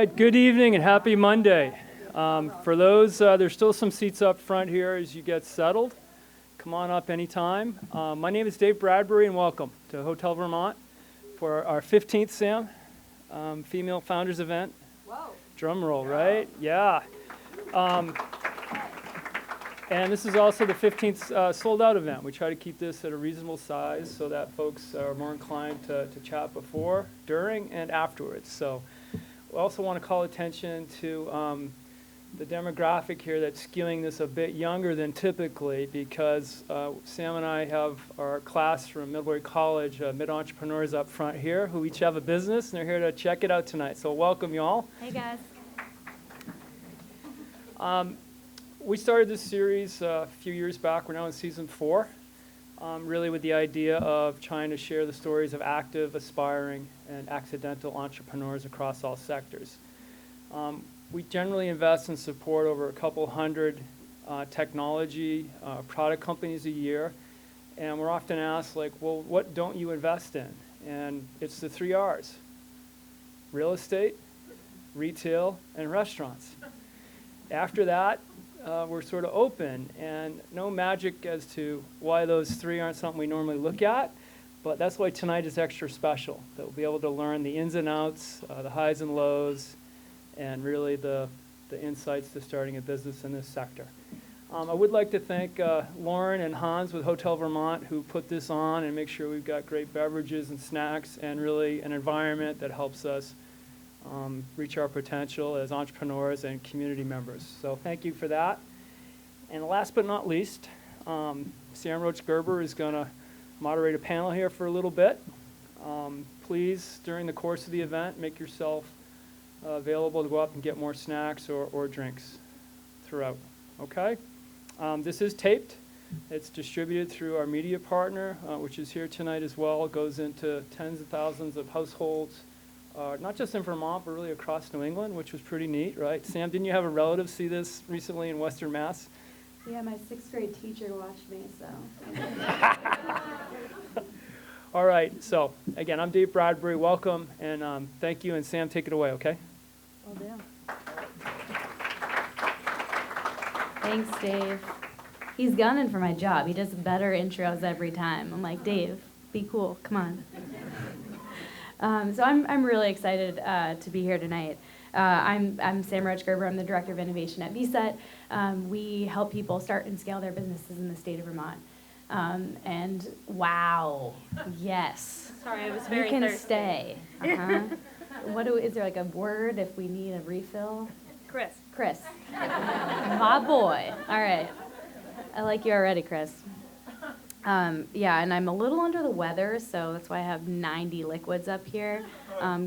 right, good evening and happy Monday. For those, there's still some seats up front here as you get settled. Come on up anytime. My name is Dave Bradbury and welcome to Hotel Vermont for our 15th SAM Female Founders event. Whoa. Drum roll, right? Yeah. And this is also the 15th sold out event. We try to keep this at a reasonable size so that folks are more inclined to chat before, during, and afterwards. So we also want to call attention to the demographic here that's skewing this a bit younger than typically because Sam and I have our class from Millbury College, mid-entrepreneurs up front here who each have a business and they're here to check it out tonight. So welcome you all. Hey guys. We started this series a few years back. We're now in season 4, really with the idea of trying to share the stories of active, aspiring, and accidental entrepreneurs across all sectors. We generally invest and support over a couple hundred technology product companies a year, and we're often asked, like, well, what don't you invest in? And it's the 3 R's: real estate, retail, and restaurants. After that, we're sort of open, and no magic as to why those 3 aren't something we normally look at, but that's why tonight is extra special, that we'll be able to learn the ins and outs, the highs and lows, and really the insights to starting a business in this sector. I would like to thank Lauren and Hans with Hotel Vermont who put this on and make sure we've got great beverages and snacks and really an environment that helps us reach our potential as entrepreneurs and community members. So thank you for that. And last but not least, Sam Roach-Gerber is going to moderate a panel here for a little bit. Please, during the course of the event, make yourself available to go up and get more snacks or drinks throughout. Okay? This is taped. It's distributed through our media partner, which is here tonight as well. It goes into tens of thousands of households. Not just in Vermont, but really across New England, which was pretty neat, right? Sam, didn't you have a relative see this recently in Western Mass? Yeah, my 6th grade teacher watched me, so. All right, so again, I'm Dave Bradbury. Welcome, and thank you. And Sam, take it away, okay? Will do. Thanks, Dave. He's gunning for my job. He does better intros every time. I'm like, Dave, be cool. Come on. So I'm really excited to be here tonight. I'm Sam Roach-Gerber. I'm the Director of Innovation at VCET. We help people start and scale their businesses in the state of Vermont. And wow, yes. Sorry, I was very thirsty. You can thirsty. stay. Is there like a word if we need a refill? Chris. My boy. All right. I like you already, Chris. Yeah, and I'm a little under the weather, so that's why I have 90 liquids up here.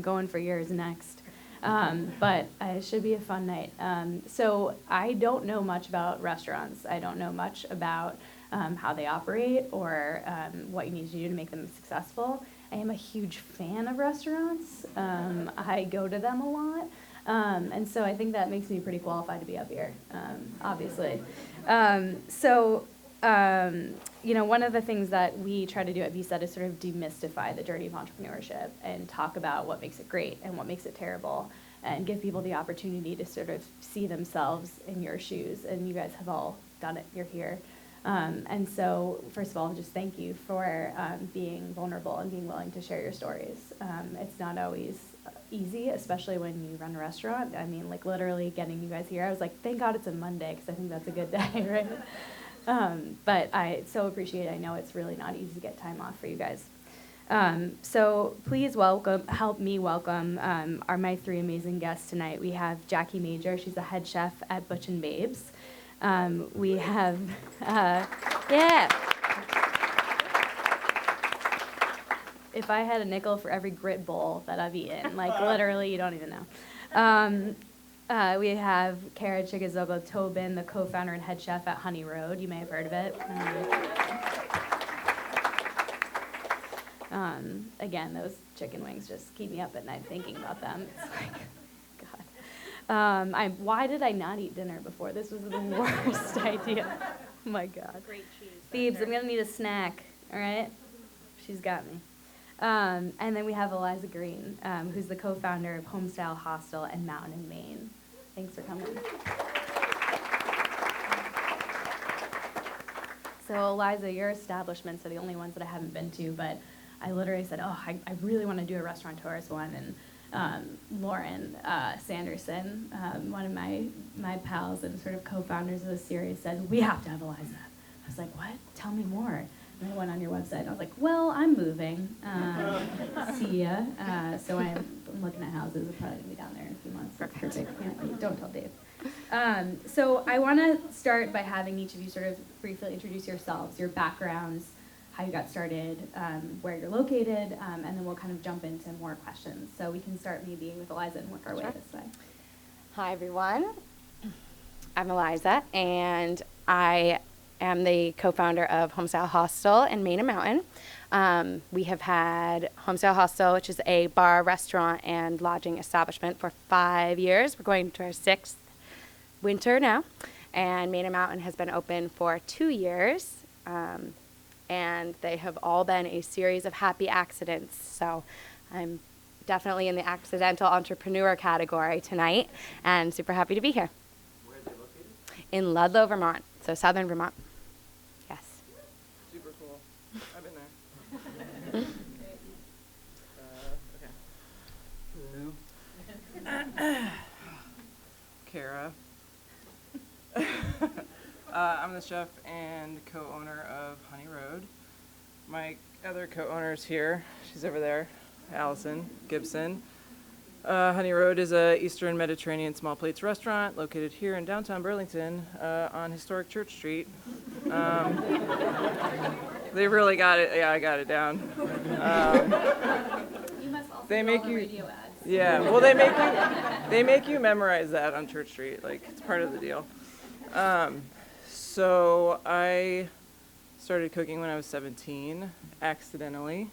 Going for yours next. But it should be a fun night. So I don't know much about restaurants. I don't know much about how they operate or what you need to do to make them successful. I am a huge fan of restaurants. I go to them a lot. And so I think that makes me pretty qualified to be up here, obviously. One of the things that we try to do at VCET is sort of demystify the journey of entrepreneurship and talk about what makes it great and what makes it terrible and give people the opportunity to sort of see themselves in your shoes. And you guys have all done it. You're here. And so, first of all, just thank you for being vulnerable and being willing to share your stories. It's not always easy, especially when you run a restaurant. I mean, like literally getting you guys here, I was like, thank God it's a Monday because I think that's a good day, right? But I so appreciate it. I know it's really not easy to get time off for you guys. So please help me welcome my 3 amazing guests tonight. We have Jaclyn Major. She's the head chef at Butch Babe's. We have, if I had a nickel for every grit bowl that I've eaten, like literally, you don't even know. We have Cara Chigazola Tobin, the co-founder and head chef at Honey Road. You may have heard of it. Again, those chicken wings just keep me up at night thinking about them. It's like, God. Why did I not eat dinner before? This was the worst idea. Oh my God. Great cheese. Phoebes, I'm going to need a snack, all right? She's got me. And then we have Eliza Greene, who's the co-founder of Homestyle Hostel and Mountain in Maine. Thanks for coming. So Eliza, your establishments are the only ones that I haven't been to, but I literally said, oh, I really want to do a Restaurateurs one, and Lauren Sanderson, one of my pals and sort of co-founders of the series, said, we have to have Eliza. I was like, what? Tell me more. And I went on your website, and I was like, well, I'm moving. See ya. So I'm looking at houses. I'm probably going to be down there in a few months. That's perfect. Can't wait. Don't tell Dave. So I want to start by having each of you sort of briefly introduce yourselves, your backgrounds, how you got started, where you're located, and then we'll kind of jump into more questions. So we can start maybe with Eliza and work our way this way. Hi, everyone. I'm Eliza, and I am the co-founder of Homestyle Hostel in Main Mountain. We have had Homestyle Hostel, which is a bar, restaurant, and lodging establishment for 5 years. We're going to our 6th winter now, and Main Mountain has been open for 2 years, and they have all been a series of happy accidents. So I'm definitely in the accidental entrepreneur category tonight, and super happy to be here. Where are they located? In Ludlow, Vermont, so southern Vermont. Yes. Super cool. I've been there. Okay. Cara. I'm the chef and co-owner of Honey Road. My other co-owner is here. She's over there, Allison Gibson. Honey Road is a Eastern Mediterranean small plates restaurant located here in downtown Burlington on historic Church Street. They really got it. Yeah, I got it down. You must also They do make all the you- radio ads. Yeah, well, they make you memorize that on Church Street. Like, it's part of the deal. So I started cooking when I was 17, accidentally.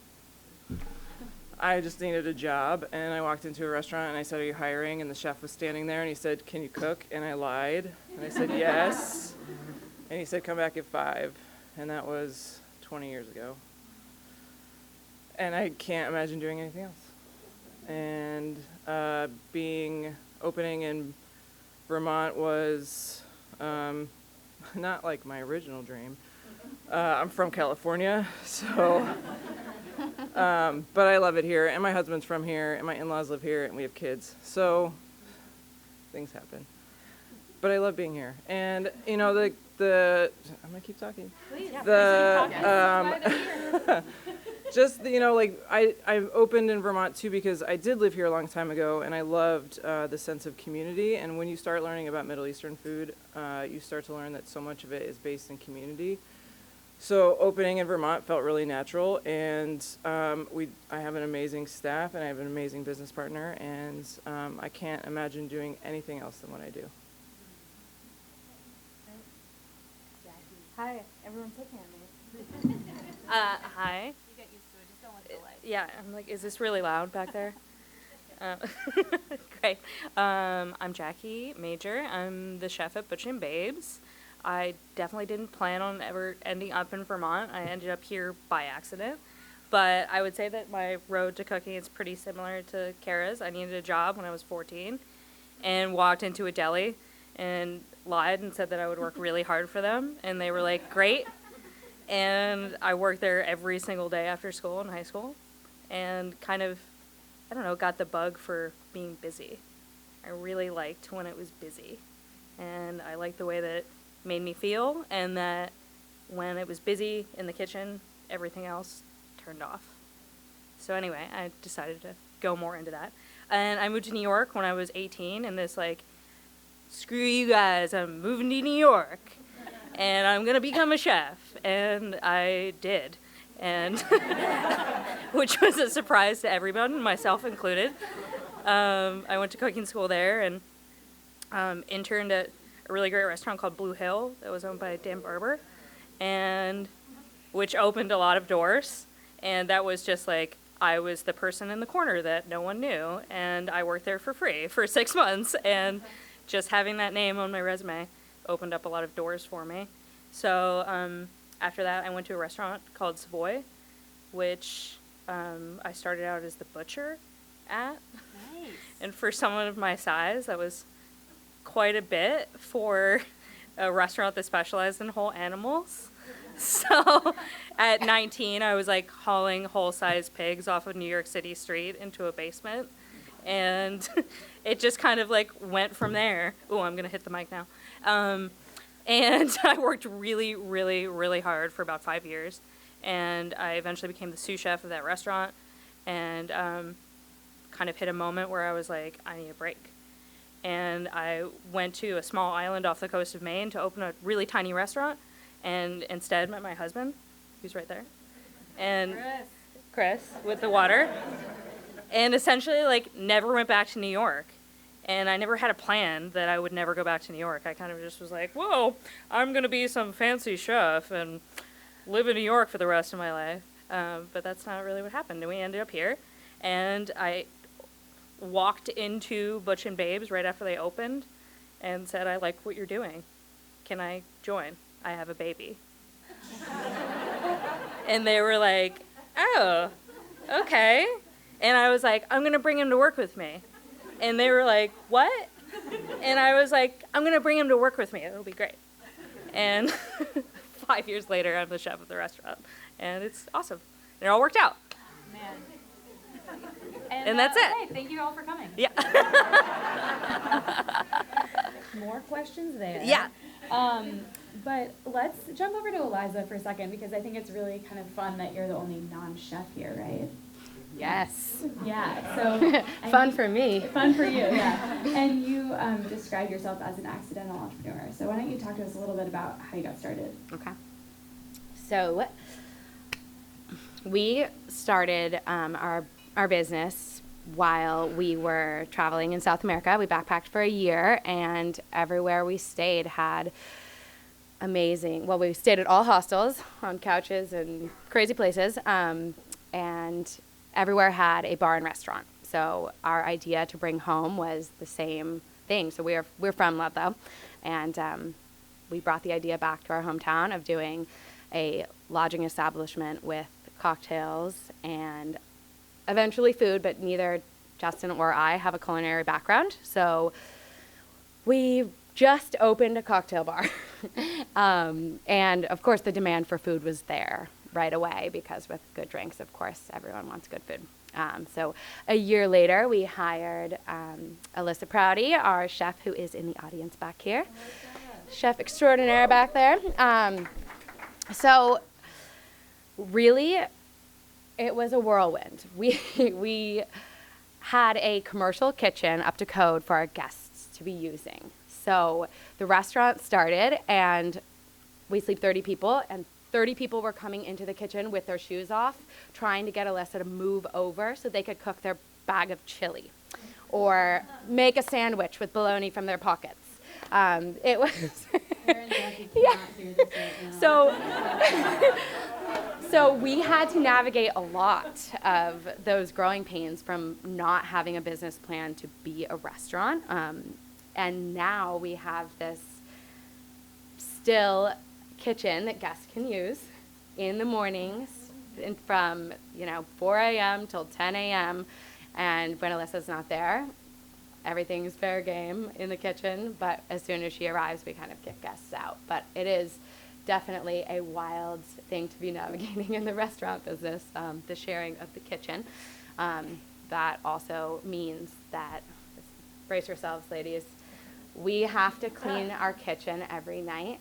I just needed a job, and I walked into a restaurant, and I said, are you hiring? And the chef was standing there, and he said, can you cook? And I lied, and I said, yes. And he said, come back at 5, and that was 20 years ago. And I can't imagine doing anything else. And opening in Vermont was not like my original dream. I'm from California, so, but I love it here, and my husband's from here, and my in-laws live here, and we have kids, so things happen. But I love being here, and you know, I'm gonna keep talking. Please. Just, you know, like, I opened in Vermont, too, because I did live here a long time ago, and I loved the sense of community. And when you start learning about Middle Eastern food, you start to learn that so much of it is based in community. So opening in Vermont felt really natural, and I have an amazing staff, and I have an amazing business partner, and I can't imagine doing anything else than what I do. Hi, everyone's looking at me. Hi. You get used to it. Just don't let the light. Yeah, I'm like, is this really loud back there? Great. I'm Jaclyn Major. I'm the chef at Butch Babe's. I definitely didn't plan on ever ending up in Vermont. I ended up here by accident. But I would say that my road to cooking is pretty similar to Cara's. I needed a job when I was 14 and walked into a deli and lied and said that I would work really hard for them. And they were like, great. And I worked there every single day after school in high school and kind of, I don't know, got the bug for being busy. I really liked when it was busy. And I liked the way that it made me feel, and that when it was busy in the kitchen, everything else turned off. So anyway, I decided to go more into that. And I moved to New York when I was 18, and this like, screw you guys, I'm moving to New York. And I'm going to become a chef. And I did. And which was a surprise to everyone, myself included. I went to cooking school there and interned at a really great restaurant called Blue Hill that was owned by Dan Barber, and which opened a lot of doors. And that was just like, I was the person in the corner that no one knew. And I worked there for free for 6 months. And just having that name on my resume opened up a lot of doors for me. So after that, I went to a restaurant called Savoy, which I started out as the butcher at. Nice. And for someone of my size, that was quite a bit for a restaurant that specialized in whole animals. So at 19, I was like hauling whole-size pigs off of New York City street into a basement. And it just kind of like went from there. Oh, I'm going to hit the mic now. And I worked really, really, really hard for about 5 years. And I eventually became the sous chef of that restaurant. And kind of hit a moment where I was like, I need a break. And I went to a small island off the coast of Maine to open a really tiny restaurant. And instead met my husband, who's right there. And Chris with the water. And essentially, like, never went back to New York. And I never had a plan that I would never go back to New York. I kind of just was like, whoa, I'm going to be some fancy chef and live in New York for the rest of my life. But that's not really what happened. And we ended up here. And I walked into Butch and Babe's right after they opened and said, I like what you're doing. Can I join? I have a baby. And they were like, oh, okay. And I was like, I'm going to bring him to work with me. And they were like, what? And I was like, I'm going to bring him to work with me. It'll be great. And 5 years later, I'm the chef of the restaurant. And it's awesome. It all worked out. Man. And that's it. Okay, thank you all for coming. Yeah. More questions there. Yeah. But let's jump over to Eliza for a second, because I think it's really kind of fun that you're the only non-chef here, right? Yes. Yeah, so. Fun for me. Fun for you, yeah. And you describe yourself as an accidental entrepreneur. So why don't you talk to us a little bit about how you got started? Okay. So we started our business while we were traveling in South America. We backpacked for a year, and everywhere we stayed had amazing, well, we stayed at all hostels on couches and crazy places, and everywhere had a bar and restaurant. So our idea to bring home was the same thing. So we're from Ludlow, and we brought the idea back to our hometown of doing a lodging establishment with cocktails and eventually food, but neither Justin or I have a culinary background. So we just opened a cocktail bar. And of course the demand for food was there right away, because with good drinks, of course, everyone wants good food. So a year later, we hired Alyssa Prouty, our chef, who is in the audience back here. Chef extraordinaire back there. So really, it was a whirlwind. We had a commercial kitchen up to code for our guests to be using. So the restaurant started, and we sleep 30 people, and 30 people were coming into the kitchen with their shoes off, trying to get Alyssa to move over so they could cook their bag of chili or make a sandwich with bologna from their pockets. It was yeah. So we had to navigate a lot of those growing pains from not having a business plan to be a restaurant. And now we have this still kitchen that guests can use in the mornings from 4 a.m. till 10 a.m. And when Alyssa's not there, everything's fair game in the kitchen. But as soon as she arrives, we kind of kick guests out. But it is definitely a wild thing to be navigating in the restaurant business, the sharing of the kitchen. That also means that, brace yourselves, ladies, we have to clean our kitchen every night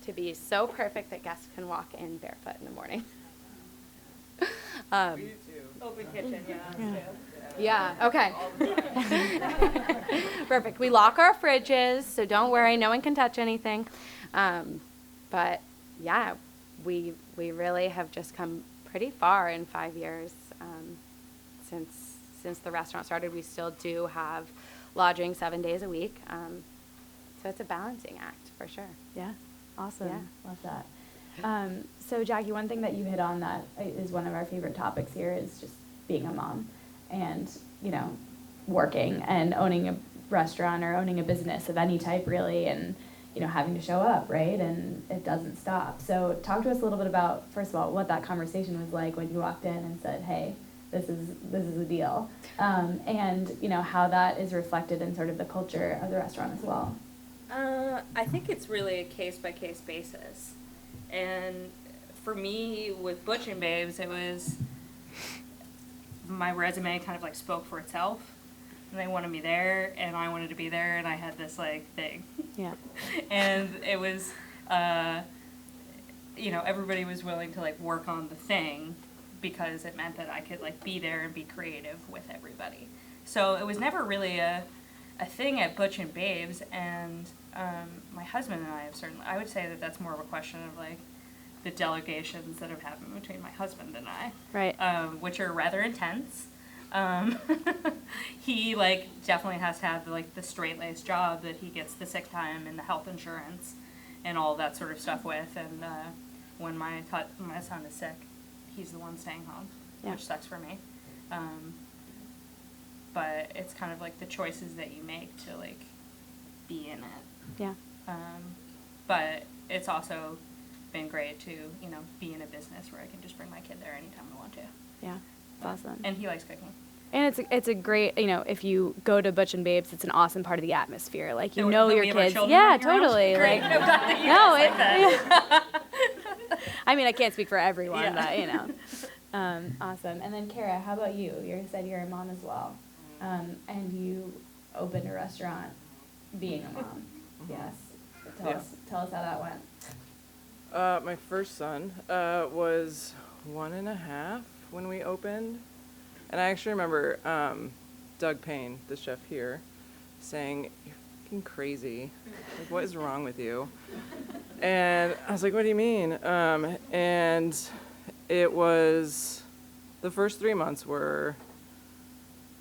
to be so perfect that guests can walk in barefoot in the morning. Open kitchen, yeah. Yeah, okay. Perfect. We lock our fridges, so don't worry, no one can touch anything. But yeah, we really have just come pretty far in 5 years. Since the restaurant started, we still do have lodging 7 days a week. So it's a balancing act for sure. Yeah, awesome. Yeah. Love that. So Jackie, one thing that you hit on that is one of our favorite topics here is just being a mom and, working and owning a restaurant or owning a business of any type really. And, having to show up, right? And it doesn't stop. So talk to us a little bit about, first of all, what that conversation was like when you walked in and said, hey, this is a deal. And, how that is reflected in sort of the culture of the restaurant as well. I think it's really a case-by-case basis. And for me, with Butch and Babes, it was, my resume kind of like spoke for itself. And they wanted me there, and I wanted to be there, and I had this like thing. Yeah. And it was, everybody was willing to like work on the thing because it meant that I could like be there and be creative with everybody. So it was never really a thing at Butch and Babes, and my husband and I have certainly, I would say that that's more of a question of like the delegations that have happened between my husband and I, Right. Which are rather intense. He like definitely has to have like the straight-laced job that he gets the sick time and the health insurance and all that sort of stuff with, and when my son is sick, he's the one staying home, Yeah. which sucks for me. But it's kind of like the choices that you make to like be in it. Yeah. But it's also been great to, be in a business where I can just bring my kid there anytime I want to. Yeah. That's awesome. And he likes cooking. And it's a great, if you go to Butch and Babes, it's an awesome part of the atmosphere. Like, That your we have our kids. children Yeah, running around? totally. Great. Like, I'm glad that you no, guys like that. I mean, I can't speak for everyone, Yeah. but, Awesome. And then Cara, how about you? You said you're a mom as well. And you opened a restaurant being a mom. Yes. Tell us how that went. My first son was 1.5 when we opened. And I actually remember Doug Payne, the chef here, saying, "You're fucking crazy. Like, what is wrong with you?" And I was like, "What do you mean?" And it was, the first 3 months were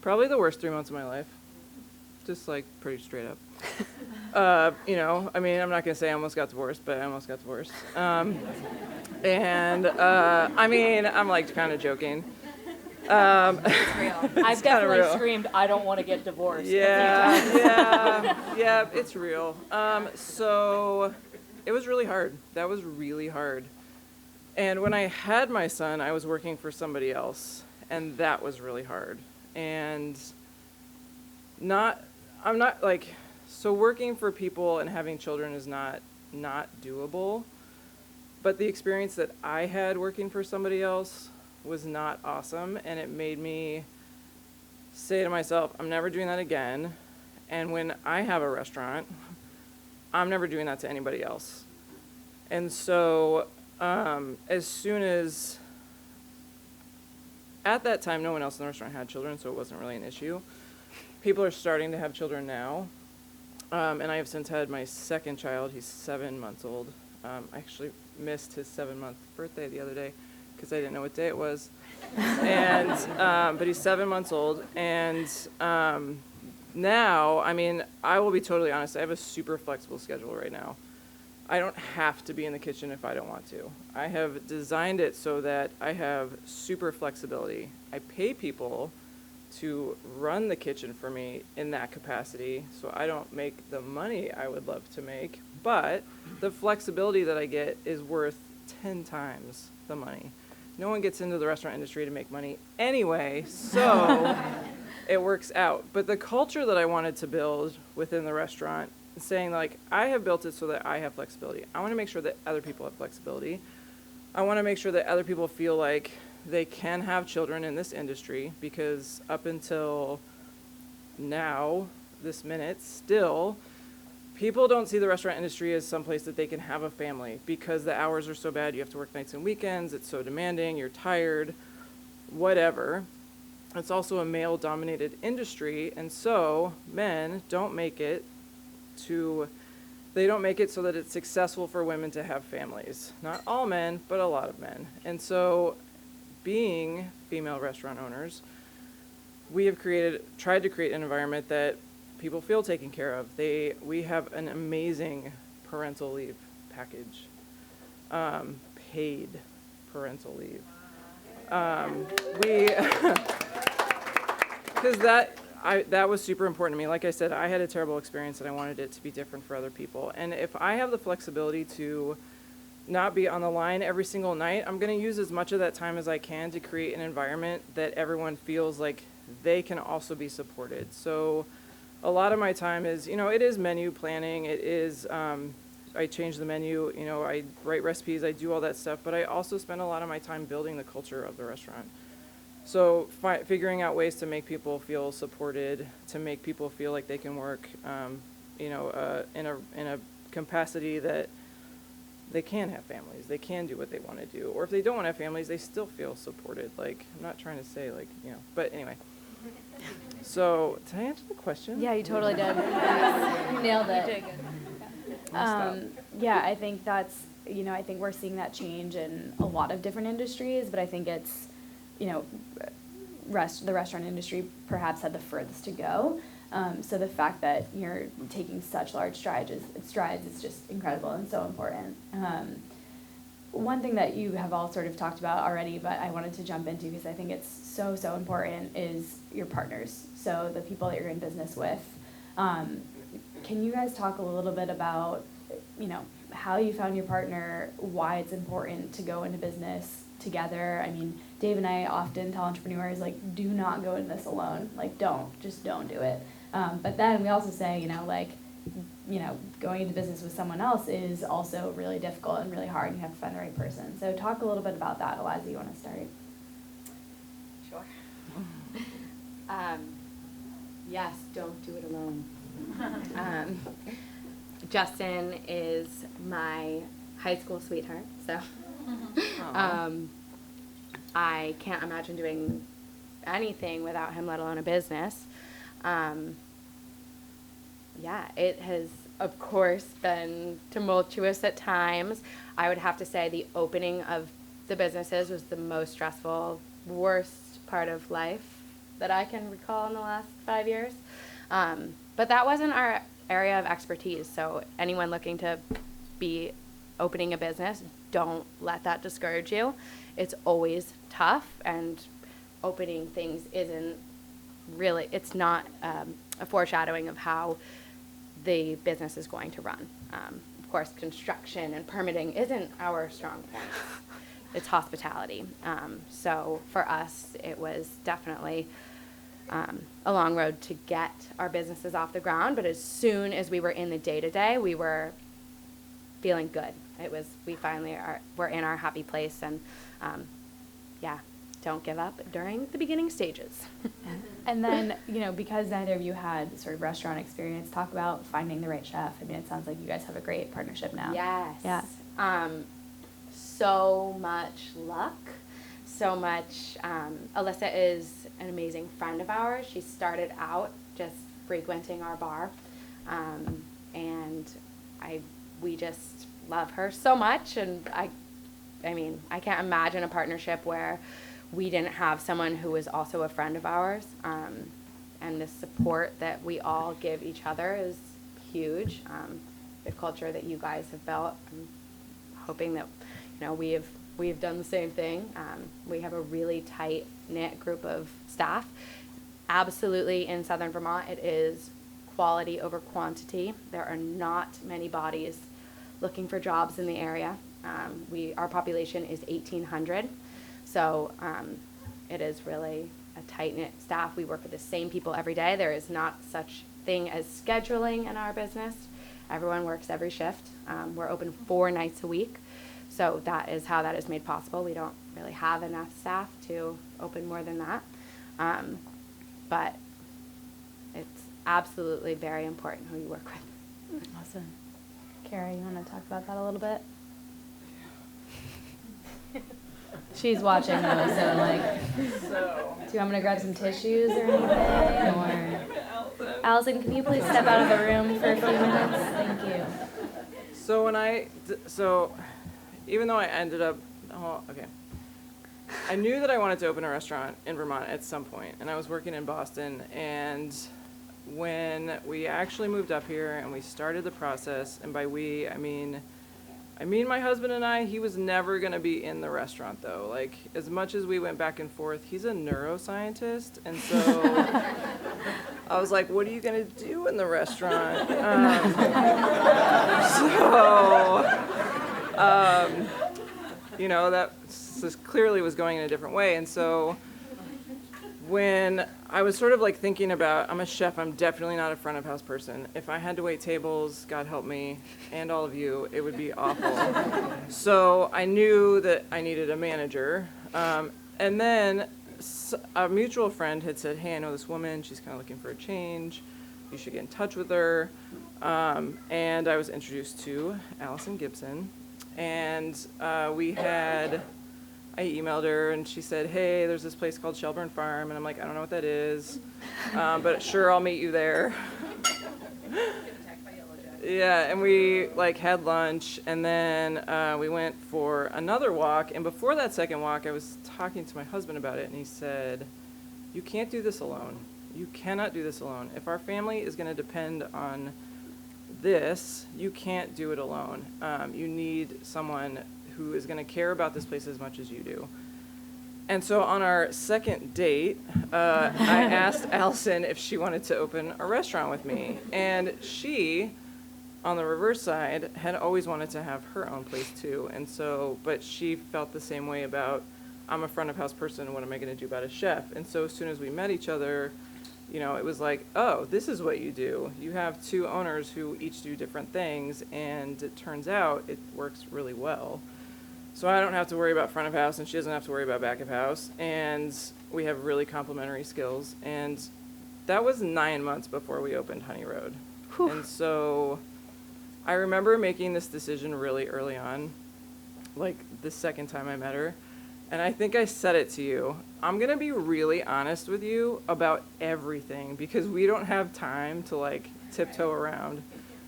probably the worst 3 months of my life. Just like pretty straight up. I mean, I'm not going to say I almost got divorced, but I almost got divorced. I mean, I'm like kind of joking. It's real. I've definitely real. screamed, I don't want to get divorced. Yeah, it's real. So it was really hard. That was really hard. And when I had my son, I was working for somebody else, and that was really hard. And so working for people and having children is not doable. But the experience that I had working for somebody else was not awesome, and it made me say to myself, I'm never doing that again. And when I have a restaurant, I'm never doing that to anybody else. And so as soon as, at that time, no one else in the restaurant had children, so it wasn't really an issue. People are starting to have children now. And I have since had my second child. He's 7 months old. I actually missed his 7-month birthday the other day because I didn't know what day it was. And but he's 7 months old. And now, I mean, I will be totally honest, I have a super flexible schedule right now. I don't have to be in the kitchen if I don't want to. I have designed it so that I have super flexibility. I pay people to run the kitchen for me in that capacity, so I don't make the money I would love to make, but the flexibility that I get is worth 10 times the money. No one gets into the restaurant industry to make money anyway, so it works out. But the culture that I wanted to build within the restaurant, saying like, I have built it so that I have flexibility. I want to make sure that other people have flexibility. I want to make sure that other people feel like they can have children in this industry, because up until now, this minute, still, people don't see the restaurant industry as someplace that they can have a family, because the hours are so bad. You have to work nights and weekends. It's so demanding. You're tired, whatever. It's also a male-dominated industry, and so men don't make it so that it's successful for women to have families. Not all men, but a lot of men. And so, being female restaurant owners, we have tried to create an environment that people feel taken care of. We have an amazing parental leave package, paid parental leave. Because that was super important to me. Like I said, I had a terrible experience and I wanted it to be different for other people. And if I have the flexibility to not be on the line every single night, I'm going to use as much of that time as I can to create an environment that everyone feels like they can also be supported. So a lot of my time is, it is menu planning. It is, I change the menu, I write recipes, I do all that stuff, but I also spend a lot of my time building the culture of the restaurant. So figuring out ways to make people feel supported, to make people feel like they can work, in a capacity that they can have families, they can do what they want to do, or if they don't want to have families, they still feel supported. Like, I'm not trying to say but anyway. So, did I answer the question? Yeah, you totally did. You nailed it. You did good. Yeah, I think that's, I think we're seeing that change in a lot of different industries, but I think it's, the restaurant industry perhaps had the furthest to go. So the fact that you're taking such large strides is just incredible and so important. One thing that you have all sort of talked about already, but I wanted to jump into because I think it's so, so important, is your partners. So the people that you're in business with. Can you guys talk a little bit about, how you found your partner, why it's important to go into business together? I mean, Dave and I often tell entrepreneurs, do not go into this alone. Just don't do it. But then we also say, going into business with someone else is also really difficult and really hard, and you have to find the right person. So talk a little bit about that. Eliza, you want to start? Sure. Yes, don't do it alone. Justin is my high school sweetheart, so I can't imagine doing anything without him, let alone a business. It has, of course, been tumultuous at times. I would have to say the opening of the businesses was the most stressful, worst part of life that I can recall in the last 5 years. But that wasn't our area of expertise, so anyone looking to be opening a business, don't let that discourage you. It's always tough, and opening things it's not a foreshadowing of how the business is going to run. Of course, construction and permitting isn't our strong point. It's hospitality. So for us, it was definitely a long road to get our businesses off the ground, but as soon as we were in the day-to-day, we were feeling good. We finally we're in our happy place, and don't give up during the beginning stages. And then, because neither of you had sort of restaurant experience, talk about finding the right chef. I mean, it sounds like you guys have a great partnership now. Yes. Yeah. So much luck. So much. Alyssa is an amazing friend of ours. She started out just frequenting our bar. And we just love her so much. And I can't imagine a partnership where we didn't have someone who was also a friend of ours. And the support that we all give each other is huge. The culture that you guys have built, I'm hoping that, we've done the same thing. We have a really tight-knit group of staff. Absolutely, in Southern Vermont, it is quality over quantity. There are not many bodies looking for jobs in the area. Our population is 1,800. So it is really a tight-knit staff. We work with the same people every day. There is not such thing as scheduling in our business. Everyone works every shift. We're open 4 nights a week. So that is how that is made possible. We don't really have enough staff to open more than that. But it's absolutely very important who you work with. Awesome. Cara, you want to talk about that a little bit? She's watching though, so do you want me to grab some tissues or anything? Or Allison, can you please step out of the room for a few minutes? Thank you. So even though I ended up, I knew that I wanted to open a restaurant in Vermont at some point, and I was working in Boston, and when we actually moved up here and we started the process, and by we, I mean my husband and I, he was never going to be in the restaurant though. Like, as much as we went back and forth, he's a neuroscientist, and so I was like, what are you going to do in the restaurant? You know, that clearly was going in a different way. And so when I was sort of like thinking about, I'm a chef, I'm definitely not a front of house person. If I had to wait tables, God help me, and all of you, it would be awful. So I knew that I needed a manager. And then a mutual friend had said, hey, I know this woman, she's kind of looking for a change. You should get in touch with her. And I was introduced to Allison Gibson. And I emailed her and she said, hey, there's this place called Shelburne Farm. And I'm like, I don't know what that is, but sure, I'll meet you there. Yeah, and we like had lunch and then we went for another walk. And before that second walk, I was talking to my husband about it and he said, you can't do this alone. You cannot do this alone. If our family is going to depend on this, you can't do it alone. You need someone who is going to care about this place as much as you do. And so on our second date, I asked Allison if she wanted to open a restaurant with me. And she, on the reverse side, had always wanted to have her own place too. And so, but she felt the same way about, I'm a front of house person, what am I going to do about a chef? And so as soon as we met each other, you know, it was like, oh, this is what you do. You have two owners who each do different things, and it turns out it works really well. So I don't have to worry about front of house, and she doesn't have to worry about back of house, and we have really complementary skills. And that was 9 months before we opened Honey Road. Whew. And so I remember making this decision really early on, like the second time I met her. And I think I said it to you. I'm going to be really honest with you about everything because we don't have time to like tiptoe around.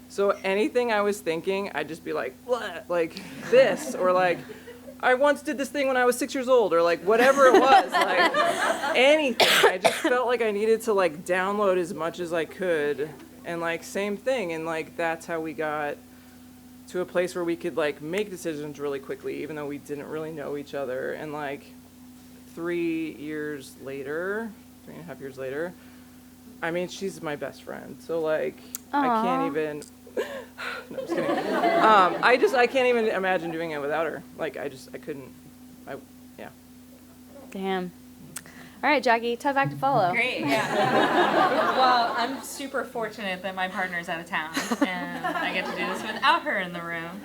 So anything I was thinking, I'd just be like, what? Like this, or like, I once did this thing when I was 6 years old, or like whatever it was, like anything. I just felt like I needed to like download as much as I could, and like same thing. And like that's how we got to a place where we could like make decisions really quickly, even though we didn't really know each other. And like 3 years later, 3.5 years later, I mean, she's my best friend. So like, I can't even, no, I'm just kidding. I can't even imagine doing it without her. Like, I couldn't, yeah. Damn. All right, Jackie, tough act to follow. Great, yeah. Well, I'm super fortunate that my partner's out of town, and I get to do this without her in the room.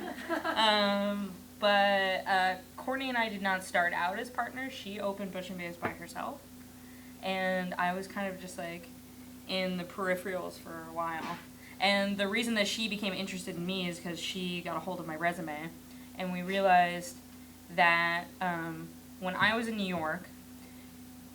But Courtney and I did not start out as partners. She opened Butch Babe by herself, and I was kind of just like in the peripherals for a while. And the reason that she became interested in me is because she got a hold of my resume, and we realized that when I was in New York,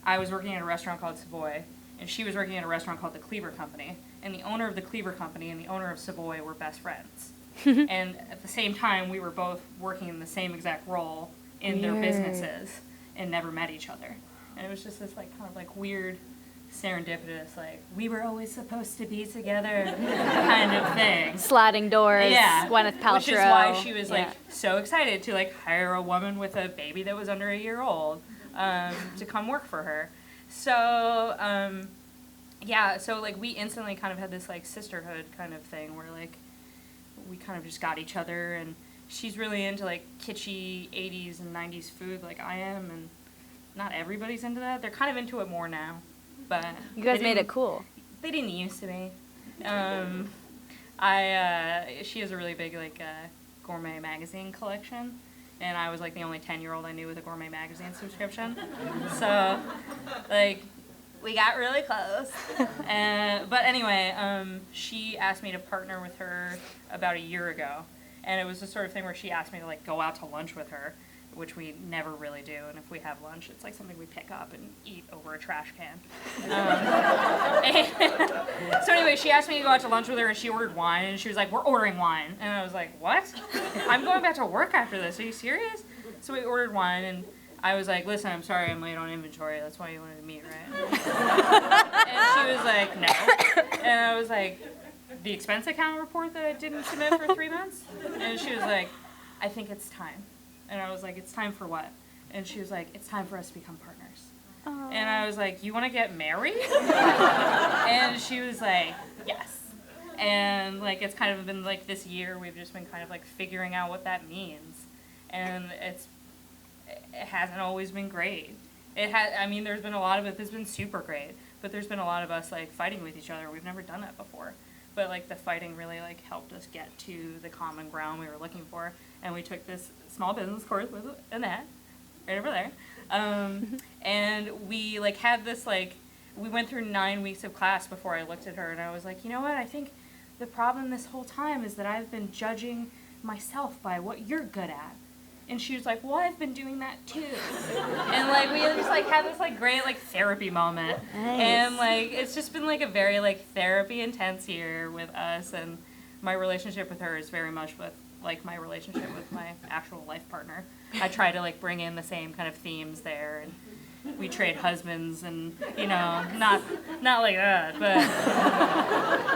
I was working at a restaurant called Savoy, and she was working at a restaurant called the Cleaver Company. And the owner of the Cleaver Company and the owner of Savoy were best friends. And at the same time, we were both working in the same exact role in their businesses and never met each other. And it was just this like kind of like weird, serendipitous, like we were always supposed to be together kind of thing. Sliding doors. Yeah, Gwyneth Paltrow. which is why she was like so excited to like hire a woman with a baby that was under a year old. To come work for her. So, so like we instantly kind of had this like sisterhood kind of thing where like we kind of just got each other, and she's really into like kitschy 80s and 90s food like I am, and not everybody's into that. They're kind of into it more now, but you guys made it cool. They didn't used to be. She has a really big like gourmet magazine collection. And I was like the only 10-year-old I knew with a gourmet magazine subscription. So, like, we got really close. But anyway, she asked me to partner with her about a year ago. And it was the sort of thing where she asked me to, like, go out to lunch with her, which we never really do. And if we have lunch, it's like something we pick up and eat over a trash can. So anyway, she asked me to go out to lunch with her, and she ordered wine, and she was like, we're ordering wine. And I was like, what? I'm going back to work after this. Are you serious? So we ordered wine, and I was like, listen, I'm sorry I'm late on inventory. That's why you wanted to meet, right? And she was like, no. And I was like, the expense account report that I didn't submit for 3 months? And she was like, I think it's time. And I was like, it's time for what? And she was like, it's time for us to become partners. And I was like, you want to get married? And she was like, yes. And like, it's kind of been like this year, we've just been kind of like figuring out what that means. And it hasn't always been great. I mean, there's been a lot of it that's been super great, but there's been a lot of us like fighting with each other. We've never done that before. But like the fighting really like helped us get to the common ground we were looking for. And we took this small business course with Annette, right over there. And we like had this like, we went through 9 weeks of class before I looked at her and I was like, you know what, I think the problem this whole time is that I've been judging myself by what you're good at. And she was like, well, I've been doing that too. And like we just like had this like great like therapy moment. Nice. And like it's just been like a very like therapy intense year with us, and my relationship with her is very much with like my relationship with my actual life partner. I try to like bring in the same kind of themes there, and we trade husbands, and you know, not like that, but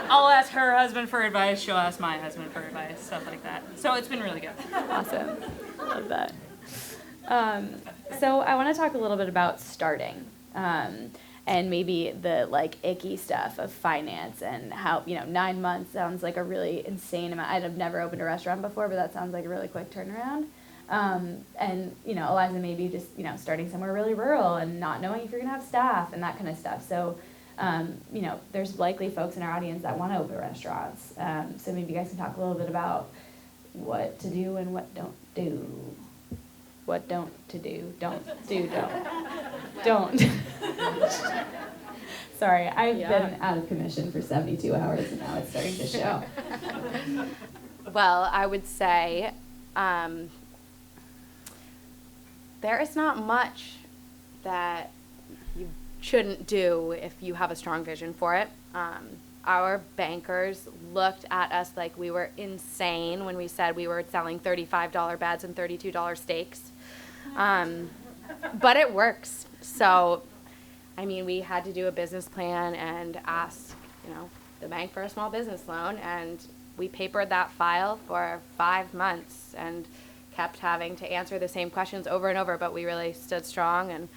I'll ask her husband for advice, she'll ask my husband for advice, stuff like that. So it's been really good. Awesome. Love that. So I want to talk a little bit about starting, and maybe the like icky stuff of finance and how, 9 months sounds like a really insane amount. I've never opened a restaurant before, but that sounds like a really quick turnaround. And, Eliza, maybe just, starting somewhere really rural and not knowing if you're going to have staff and that kind of stuff. So, there's likely folks in our audience that want to open restaurants. So maybe you guys can talk a little bit about what to do and what don't do. What don't to do, don't do, don't. Sorry, I've been out of commission for 72 hours and now it's starting to show. Well, I would say there is not much that you shouldn't do if you have a strong vision for it. Our bankers looked at us like we were insane when we said we were selling $35 beds and $32 steaks. But it works. So, I mean, we had to do a business plan and ask, the bank for a small business loan, and we papered that file for 5 months and kept having to answer the same questions over and over, but we really stood strong and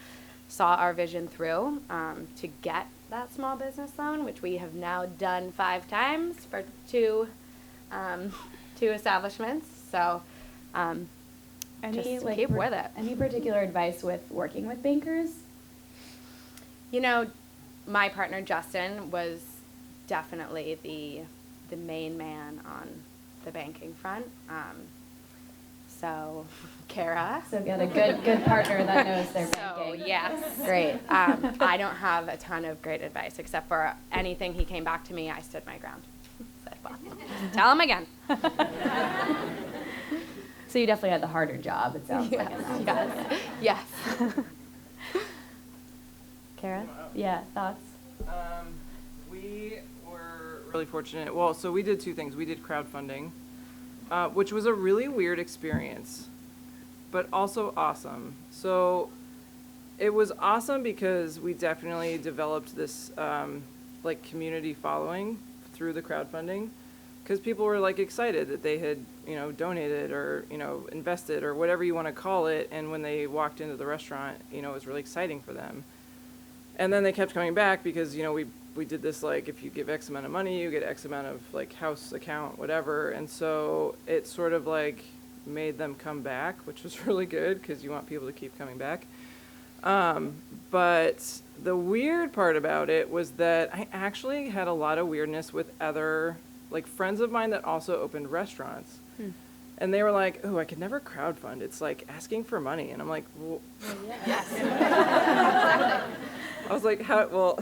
saw our vision through to get that small business loan, which we have now done 5 times for two establishments. So just keep with it. Any particular advice with working with bankers? My partner Justin was definitely the main man on the banking front. So, Cara. So get a good partner that knows their banking. So, yes. Great. I don't have a ton of great advice, except for anything he came back to me, I stood my ground. Said, well, tell him again. So you definitely had the harder job, it sounds like. Yes. Cara? Yeah, thoughts? We were really fortunate. Well, so we did 2 things. We did crowdfunding, which was a really weird experience, but also awesome. So it was awesome because we definitely developed this community following through the crowdfunding, because people were like excited that they had donated or invested or whatever you want to call it, and when they walked into the restaurant, it was really exciting for them. And then they kept coming back because we did this, like, if you give X amount of money, you get X amount of, like, house account, whatever. And so it sort of, like, made them come back, which was really good because you want people to keep coming back. But the weird part about it was that I actually had a lot of weirdness with other, like, friends of mine that also opened restaurants. And they were like, oh, I could never crowdfund. It's like asking for money. And I'm like, well, Yes. I was like, how, well...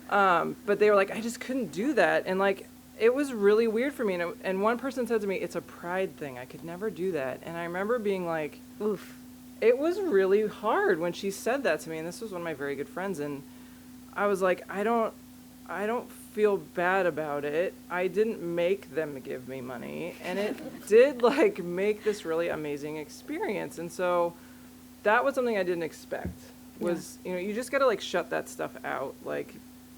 but they were like, I just couldn't do that. And like, it was really weird for me. And one person said to me, it's a pride thing. I could never do that. And I remember being like, oof. It was really hard when she said that to me. And this was one of my very good friends. And I was like, I don't feel bad about it. I didn't make them give me money. And it did like make this really amazing experience. And so that was something I didn't expect. Was, you just got to like shut that stuff out. Like,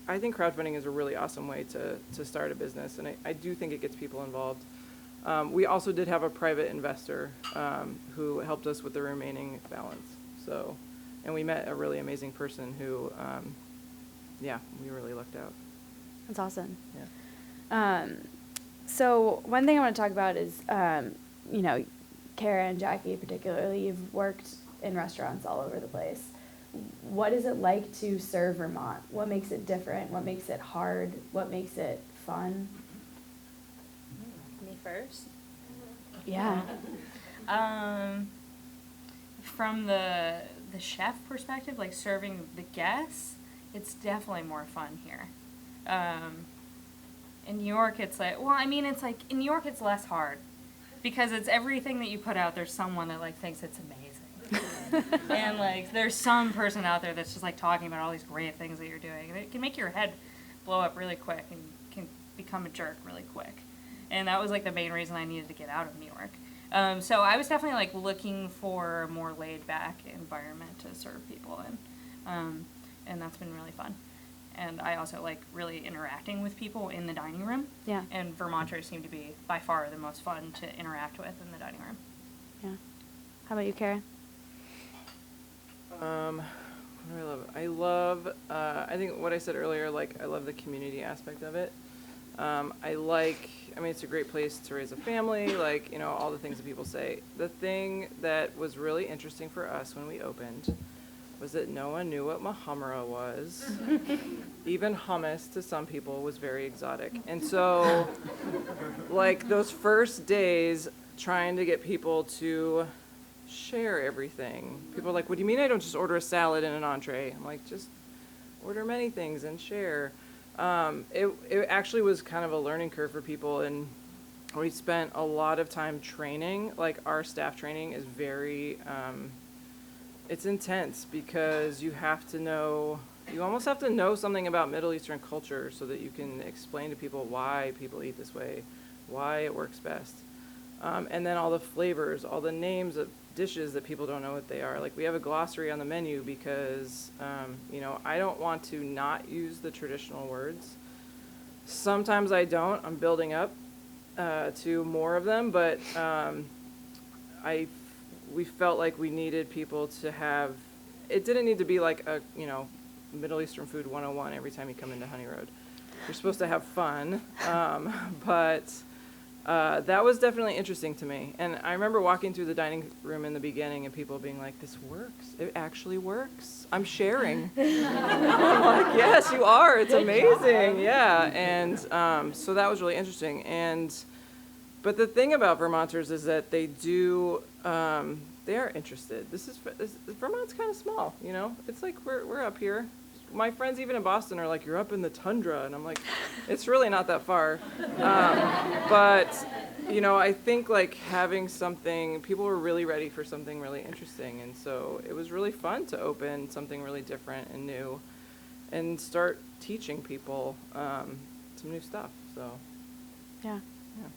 I think crowdfunding is a really awesome way to start a business, and I do think it gets people involved. We also did have a private investor who helped us with the remaining balance. So, and we met a really amazing person who, yeah, we really lucked out. That's awesome. Yeah. So one thing I want to talk about is, you know, Cara and Jackie particularly, you've worked in restaurants all over the place. What is it like to serve Vermont? What makes it different? What makes it hard? What makes it fun? Me first. Yeah. From the chef perspective, like serving the guests, it's definitely more fun here. In New York, it's like, well, I mean, it's like, in New York, it's less hard because it's everything that you put out, there's someone that like thinks it's amazing. And like, there's some person out there that's just like talking about all these great things that you're doing. And it can make your head blow up really quick and can become a jerk really quick. And that was like the main reason I needed to get out of New York. So I was definitely like looking for a more laid back environment to serve people in. And that's been really fun. And I also like really interacting with people in the dining room. Yeah. And Vermonters seem to be by far the most fun to interact with in the dining room. Yeah. How about you, Cara? What do I love? I love, I think what I said earlier, like, I love the community aspect of it. I mean, it's a great place to raise a family, like, you know, all the things that people say. The thing that was really interesting for us when we opened was that no one knew what mahamra was. Even hummus to some people was very exotic. And so, like, those first days trying to get people to share everything. People are like, what do you mean I don't just order a salad and an entree? I'm like, just order many things and share. It actually was kind of a learning curve for people, and we spent a lot of time training. Like, our staff training is very, it's intense because you almost have to know something about Middle Eastern culture so that you can explain to people why people eat this way, why it works best. And then all the flavors, all the names of dishes that people don't know what they are. Like, we have a glossary on the menu because, you know, I don't want to not use the traditional words. Sometimes I don't. I'm building up to more of them, but we felt like we needed people to have, it didn't need to be like a, you know, Middle Eastern food 101 every time you come into Honey Road. You're supposed to have fun, but that was definitely interesting to me. And I remember walking through the dining room in the beginning and people being like, this works. It actually works. I'm sharing. I'm like, yes, you are. It's amazing. Yeah. And so that was really interesting. But the thing about Vermonters is that they do, they are interested. Vermont's kind of small, you know? It's like we're up here. My friends even in Boston are like, you're up in the tundra. And I'm like, it's really not that far. But, you know, I think like having something, people were really ready for something really interesting. And so it was really fun to open something really different and new and start teaching people some new stuff. So, Yeah. yeah.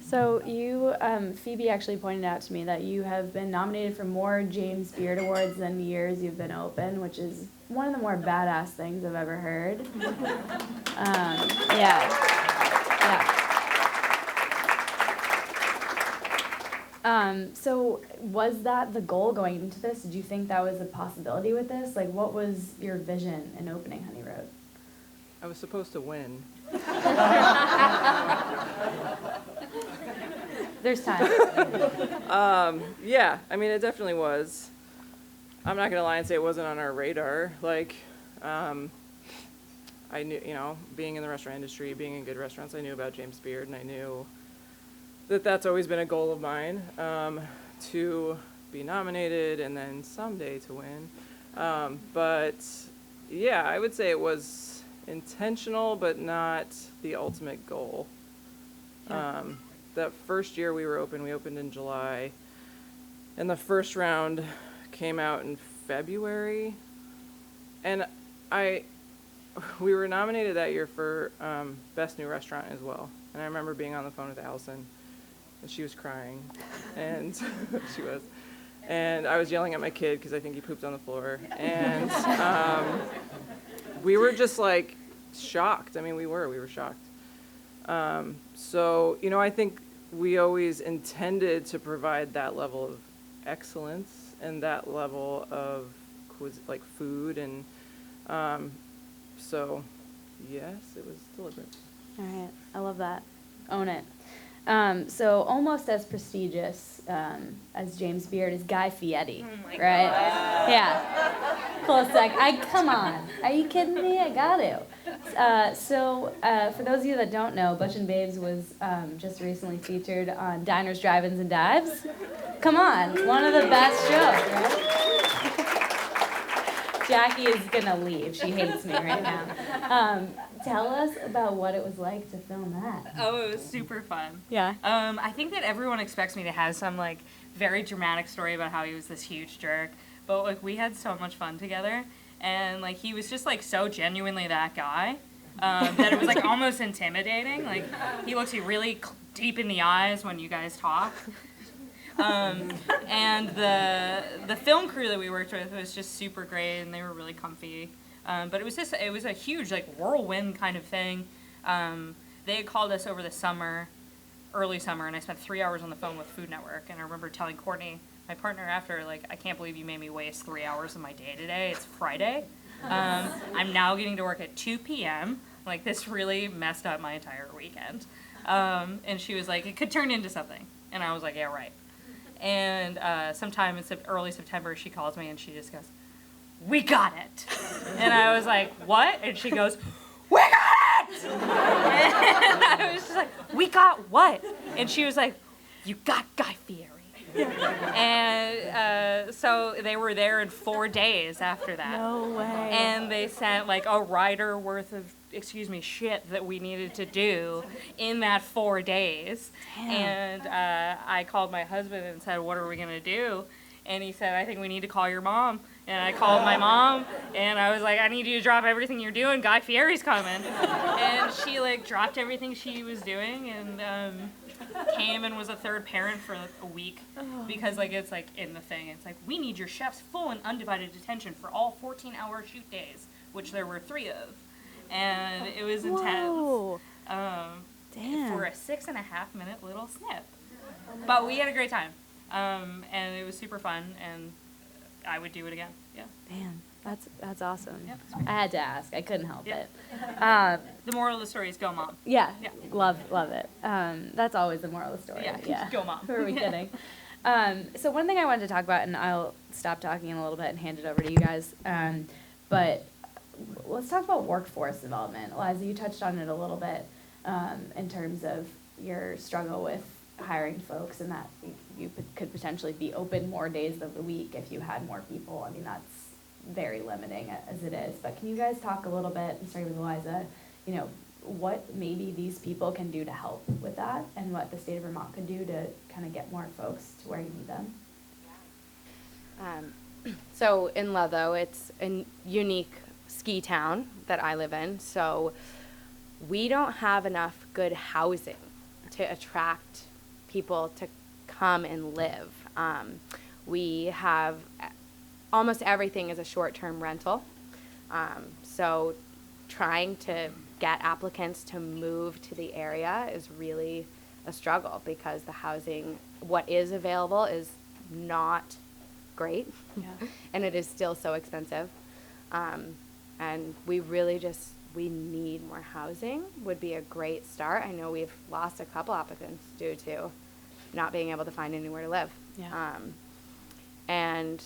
So you, Phoebe actually pointed out to me that you have been nominated for more James Beard Awards than the years you've been open, which is one of the more badass things I've ever heard. Yeah. So was that the goal going into this? Did you think that was a possibility with this? Like, what was your vision in opening Honey Road? I was supposed to win. There's time. Yeah, I mean, it definitely was. I'm not going to lie and say it wasn't on our radar. Like, I knew, you know, being in the restaurant industry, being in good restaurants, I knew about James Beard, and I knew that that's always been a goal of mine, to be nominated and then someday to win. But, yeah, I would say it was intentional, but not the ultimate goal. Yeah. That first year we opened in July, and the first round came out in February, and we were nominated that year for Best New Restaurant as well. And I remember being on the phone with Allison, and she was crying, and she was, and I was yelling at my kid because I think he pooped on the floor, and we were just like shocked. I mean, we were shocked. So, you know, I think we always intended to provide that level of excellence and that level of like food, and so yes, it was deliberate. All right, I love that. Own it. So almost as prestigious as James Beard is Guy Fieri, right? Yeah. Close sec. Come on. Are you kidding me? I got to. So for those of you that don't know, Butch and Babes was just recently featured on Diners, Drive-Ins, and Dives. Come on, one of the best shows, right? Jackie is gonna leave. She hates me right now. Tell us about what it was like to film that. Oh, it was super fun. Yeah. I think that everyone expects me to have some like very dramatic story about how he was this huge jerk, but like we had so much fun together, and like he was just like so genuinely that guy that it was like almost intimidating. Like he looks you really deep in the eyes when you guys talk. And the film crew that we worked with was just super great, and they were really comfy. But it was a huge like whirlwind kind of thing. They had called us over the summer, early summer, and I spent 3 hours on the phone with Food Network. And I remember telling Courtney, my partner, after, like, I can't believe you made me waste 3 hours of my day today. It's Friday. I'm now getting to work at 2 p.m. Like, this really messed up my entire weekend. And she was like, it could turn into something. And I was like, yeah, right. And sometime in early September, she calls me and she just goes, we got it. And I was like, what? And she goes, we got it! And I was just like, we got what? And she was like, you got Guy Fieri. And so they were there in 4 days after that. No way. And they sent like a rider worth of, shit that we needed to do in that 4 days. Damn. And I called my husband and said, what are we going to do? And he said, I think we need to call your mom. And I called my mom, and I was like, I need you to drop everything you're doing. Guy Fieri's coming. And she, like, dropped everything she was doing and came and was a third parent for a week. Because, like, it's, like, in the thing. It's like, we need your chef's full and undivided attention for all 14-hour shoot days, which there were 3 of. And it was intense. Whoa. Damn. For a 6.5-minute little snip. But we had a great time. And it was super fun, and I would do it again. Yeah. Man, that's awesome. Yeah, I had to ask. I couldn't help Yeah. it. The moral of the story is go, Mom. Yeah, Yeah. love it. That's always the moral of the story. Yeah, go, Mom. Who are we kidding? So one thing I wanted to talk about, and I'll stop talking in a little bit and hand it over to you guys, but let's talk about workforce development. Eliza, you touched on it a little bit in terms of your struggle with hiring folks, and that you could potentially be open more days of the week if you had more people. I mean, that's very limiting as it is. But can you guys talk a little bit, and starting with Eliza, what maybe these people can do to help with that, and what the state of Vermont could do to kind of get more folks to where you need them? So in Ludlow, it's a unique ski town that I live in, so we don't have enough good housing to attract people to come and live. We have almost everything is a short-term rental. So trying to get applicants to move to the area is really a struggle because the housing, what is available is not great. Yeah. And it is still so expensive. And we really we need more housing would be a great start. I know we've lost a couple applicants due to not being able to find anywhere to live. Yeah. And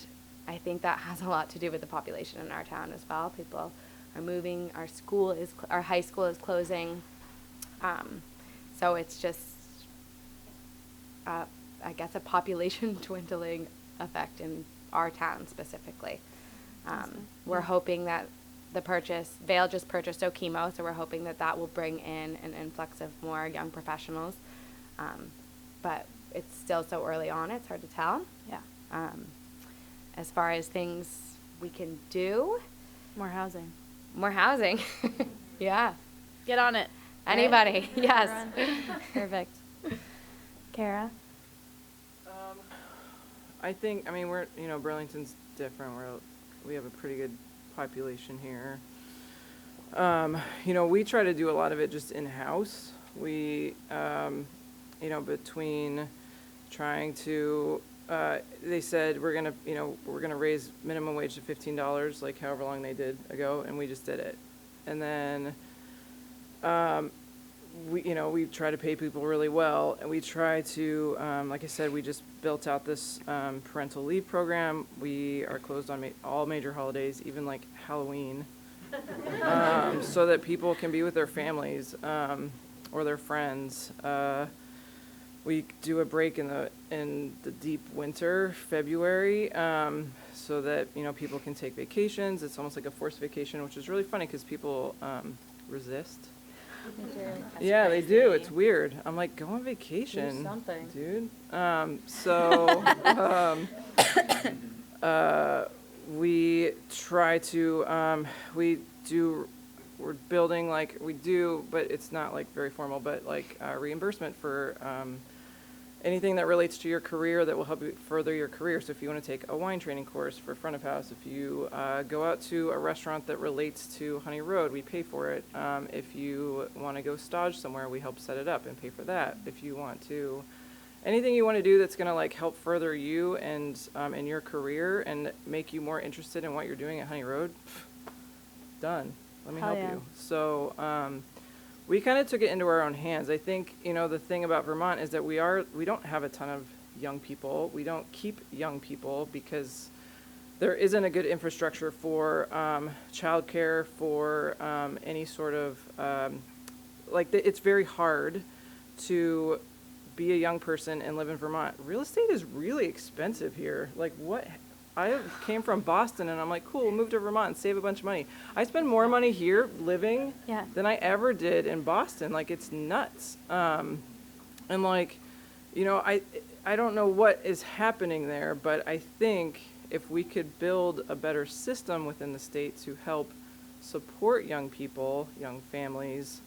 I think that has a lot to do with the population in our town as well. People are moving. Our high school is closing. So it's just, I guess, a population dwindling effect in our town specifically. We're hoping that Vail just purchased Okemo, so we're hoping that will bring in an influx of more young professionals. But it's still so early on, it's hard to tell. Yeah. As far as things we can do, More housing. more housing. Yeah. Get on it. Anybody, yes. Perfect. Cara? I think, we're, Burlington's different. We have a pretty good population here. We try to do a lot of it just in-house. We, between trying to they said we're gonna raise minimum wage to $15, like however long they did ago, and we just did it. And then we try to pay people really well, and we try to, like I said, we just built out this parental leave program. We are closed on all major holidays, even like Halloween, so that people can be with their families or their friends. We do a break in the deep winter, February, so that people can take vacations. It's almost like a forced vacation, which is really funny because people resist. Yeah, they do. It's weird. I'm like, go on vacation, Do something, dude. We try to we're building but it's not like very formal, but like reimbursement for anything that relates to your career that will help you further your career. So if you want to take a wine training course for front of house, if you go out to a restaurant that relates to Honey Road, we pay for it. If you want to go stage somewhere, we help set it up and pay for that. If you want to, anything you want to do that's going to like help further you and in your career and make you more interested in what you're doing at Honey Road, done. Let me help you. So we kind of took it into our own hands. I think, the thing about Vermont is that we don't have a ton of young people. We don't keep young people because there isn't a good infrastructure for childcare, for any sort of, it's very hard to be a young person and live in Vermont. Real estate is really expensive here. I came from Boston, and I'm like, cool, we'll move to Vermont and save a bunch of money. I spend more money here living than I ever did in Boston. It's nuts. I don't know what is happening there, but I think if we could build a better system within the state to help support young people, young families,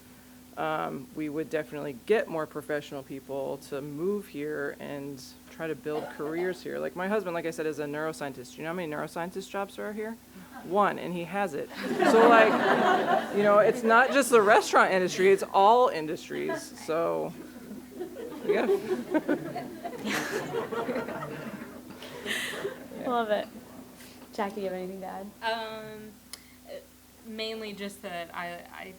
we would definitely get more professional people to move here and try to build careers here. Like my husband, like I said, is a neuroscientist. You know how many neuroscientist jobs there are here? One, and he has it. So it's not just the restaurant industry, it's all industries. So, yeah. Love it. Jackie, do you have anything to add? Mainly just that I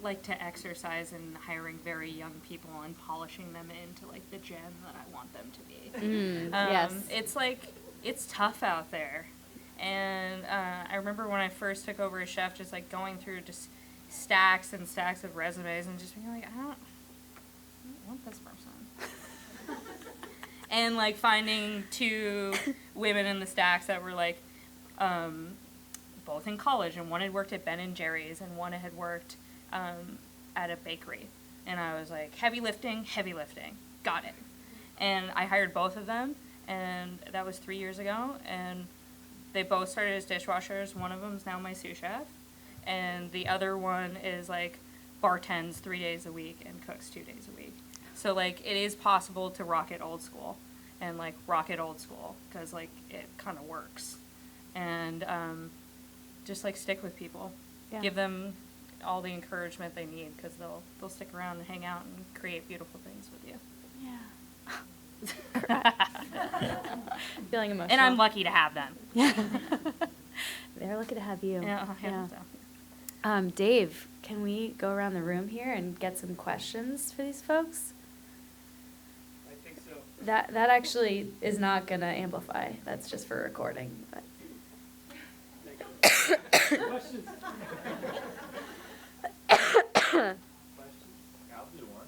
like to exercise in hiring very young people and polishing them into like the gem that I want them to be. Yes. It's tough out there. And I remember when I first took over as chef, just like going through just stacks and stacks of resumes and just being like, I don't want this person. And like finding two women in the stacks that were like both in college, and one had worked at Ben & Jerry's and one had worked at a bakery. And I was like, heavy lifting, got it. And I hired both of them, and that was 3 years ago, and they both started as dishwashers. One of them is now my sous chef, and the other one is like bartends 3 days a week and cooks 2 days a week. So like it is possible to rock it old school, because like it kind of works. And just like stick with people, give them all the encouragement they need, because they'll stick around and hang out and create beautiful things with you. Feeling emotional. And I'm lucky to have them. They're lucky to have you. Yeah. Dave, can we go around the room here and get some questions for these folks? I think so. That actually is not going to amplify. That's just for recording. But. Questions? I'll do one.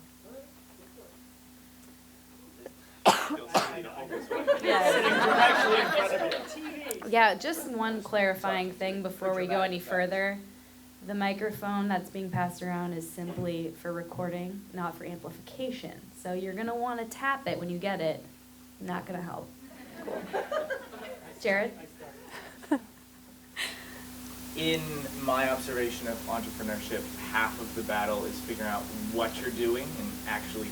Yeah, just one clarifying thing before we go any further. The microphone that's being passed around is simply for recording, not for amplification. So you're going to want to tap it when you get it. Not going to help. Cool. Jared? In my observation of entrepreneurship, half of the battle is figuring out what you're doing and actually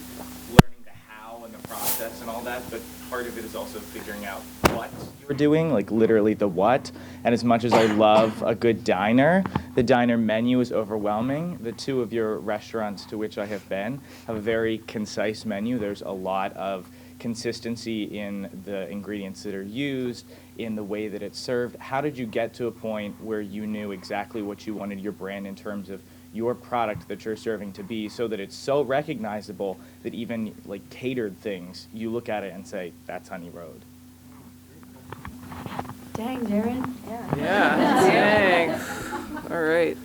learning the how and the process and all that, but part of it is also figuring out what you're doing, like literally the what. And as much as I love a good diner, the diner menu is overwhelming. The two of your restaurants to which I have been have a very concise menu. There's a lot of consistency in the ingredients that are used, in the way that it's served. How did you get to a point where you knew exactly what you wanted your brand in terms of your product that you're serving to be, so that it's so recognizable that even like catered things, you look at it and say, that's Honey Road? Dang, Darren. Yeah. Yeah, dang. All right.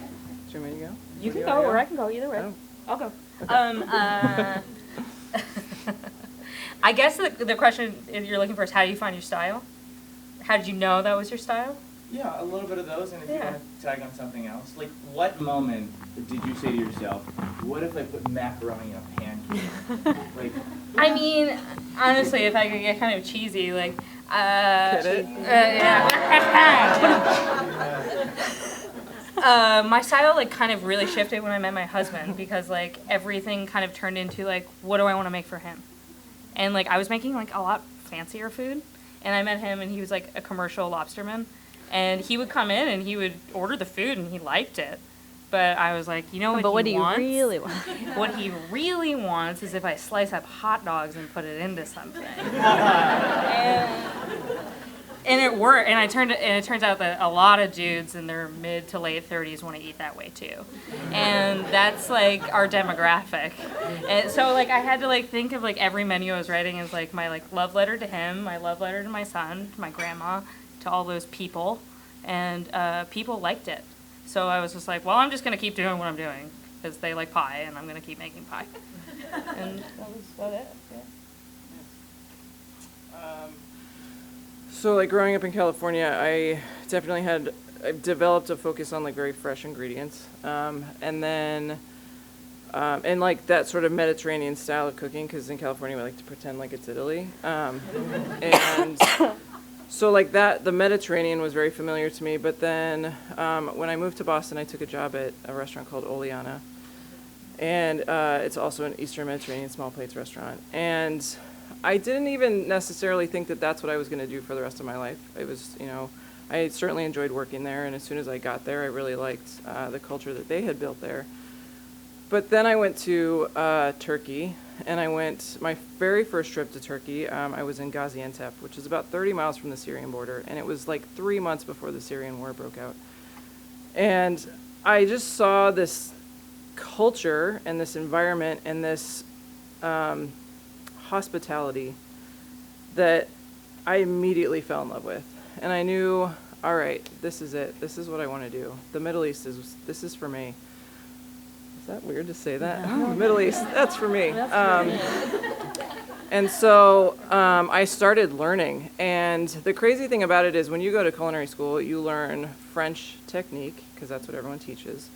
Do you want me to go? You can You go, wanna or I can go, either way. Oh. I'll go. I guess the question if you're looking for is how do you find your style? How did you know that was your style? Yeah, a little bit of those, and if Yeah. you want to tag on something else, like what moment did you say to yourself, what if I put macaroni in a pancake? Like, I mean, honestly, if I could get kind of cheesy, like, Get it? my style like kind of really shifted when I met my husband because like everything kind of turned into like what do I want to make for him, and like I was making like a lot fancier food, and I met him and he was like a commercial lobsterman, and he would come in and he would order the food and he liked it, but I was like, you know what? But what do he you wants? really want? What he really wants is if I slice up hot dogs and put it into something. And it worked, and it turns out that a lot of dudes in their mid to late 30s want to eat that way too, and that's like our demographic. And so like I had to like think of like every menu I was writing as like my like love letter to him, my love letter to my son, to my grandma, to all those people, and people liked it. So I was just like, well, I'm just gonna keep doing what I'm doing because they like pie, and I'm gonna keep making pie. And that was about it. Yeah. So like growing up in California, I developed a focus on like very fresh ingredients, and then and like that sort of Mediterranean style of cooking, because in California we like to pretend like it's Italy, and so like that the Mediterranean was very familiar to me. But then when I moved to Boston, I took a job at a restaurant called Oleana, and it's also an Eastern Mediterranean small plates restaurant, and I didn't even necessarily think that that's what I was going to do for the rest of my life. It was, you know, I certainly enjoyed working there, and as soon as I got there, I really liked the culture that they had built there. But then I went to Turkey, and my very first trip to Turkey, I was in Gaziantep, which is about 30 miles from the Syrian border, and it was like 3 months before the Syrian war broke out. And I just saw this culture and this environment and this hospitality that I immediately fell in love with. And I knew, all right, this is it. This is what I want to do. The Middle East this is for me. Is that weird to say that? No. The Middle East, that's for me. And so I started learning. And the crazy thing about it is when you go to culinary school, you learn French technique, because that's what everyone teaches.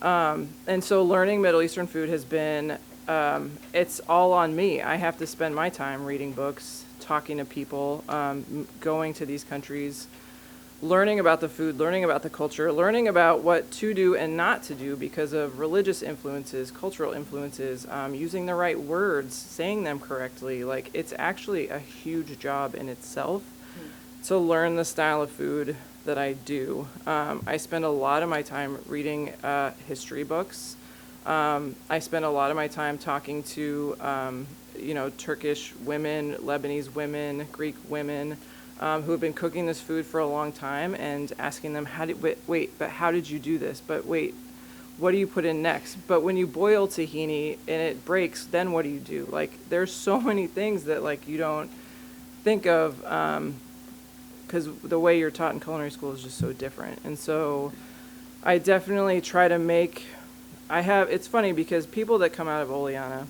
And so learning Middle Eastern food has been it's all on me. I have to spend my time reading books, talking to people, going to these countries, learning about the food, learning about the culture, learning about what to do and not to do because of religious influences, cultural influences, using the right words, saying them correctly. Like, it's actually a huge job in itself to learn the style of food that I do. I spend a lot of my time reading history books. I spend a lot of my time talking to, Turkish women, Lebanese women, Greek women, who have been cooking this food for a long time, and asking them, but how did you do this? But wait, what do you put in next? But when you boil tahini and it breaks, then what do you do? Like, there's so many things that like you don't think of, because the way you're taught in culinary school is just so different. And so I definitely try to make. It's funny because people that come out of Oleana,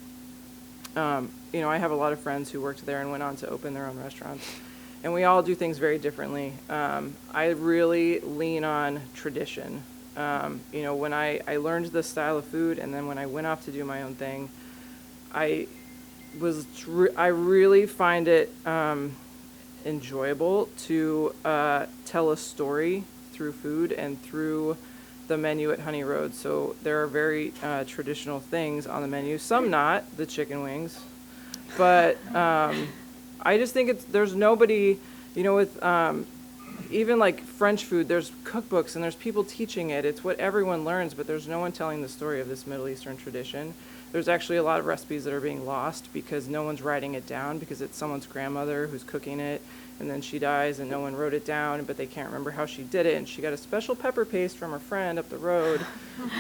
I have a lot of friends who worked there and went on to open their own restaurants, and we all do things very differently. I really lean on tradition. When I learned the style of food, and then when I went off to do my own thing, I really find it enjoyable to tell a story through food and through the menu at Honey Road. So there are very traditional things on the menu, some not, the chicken wings, but I just think there's nobody, with even like French food, there's cookbooks and there's people teaching it. It's what everyone learns, but there's no one telling the story of this Middle Eastern tradition There's actually a lot of recipes that are being lost because no one's writing it down because it's someone's grandmother who's cooking it, and then she dies and no one wrote it down, but they can't remember how she did it, and she got a special pepper paste from her friend up the road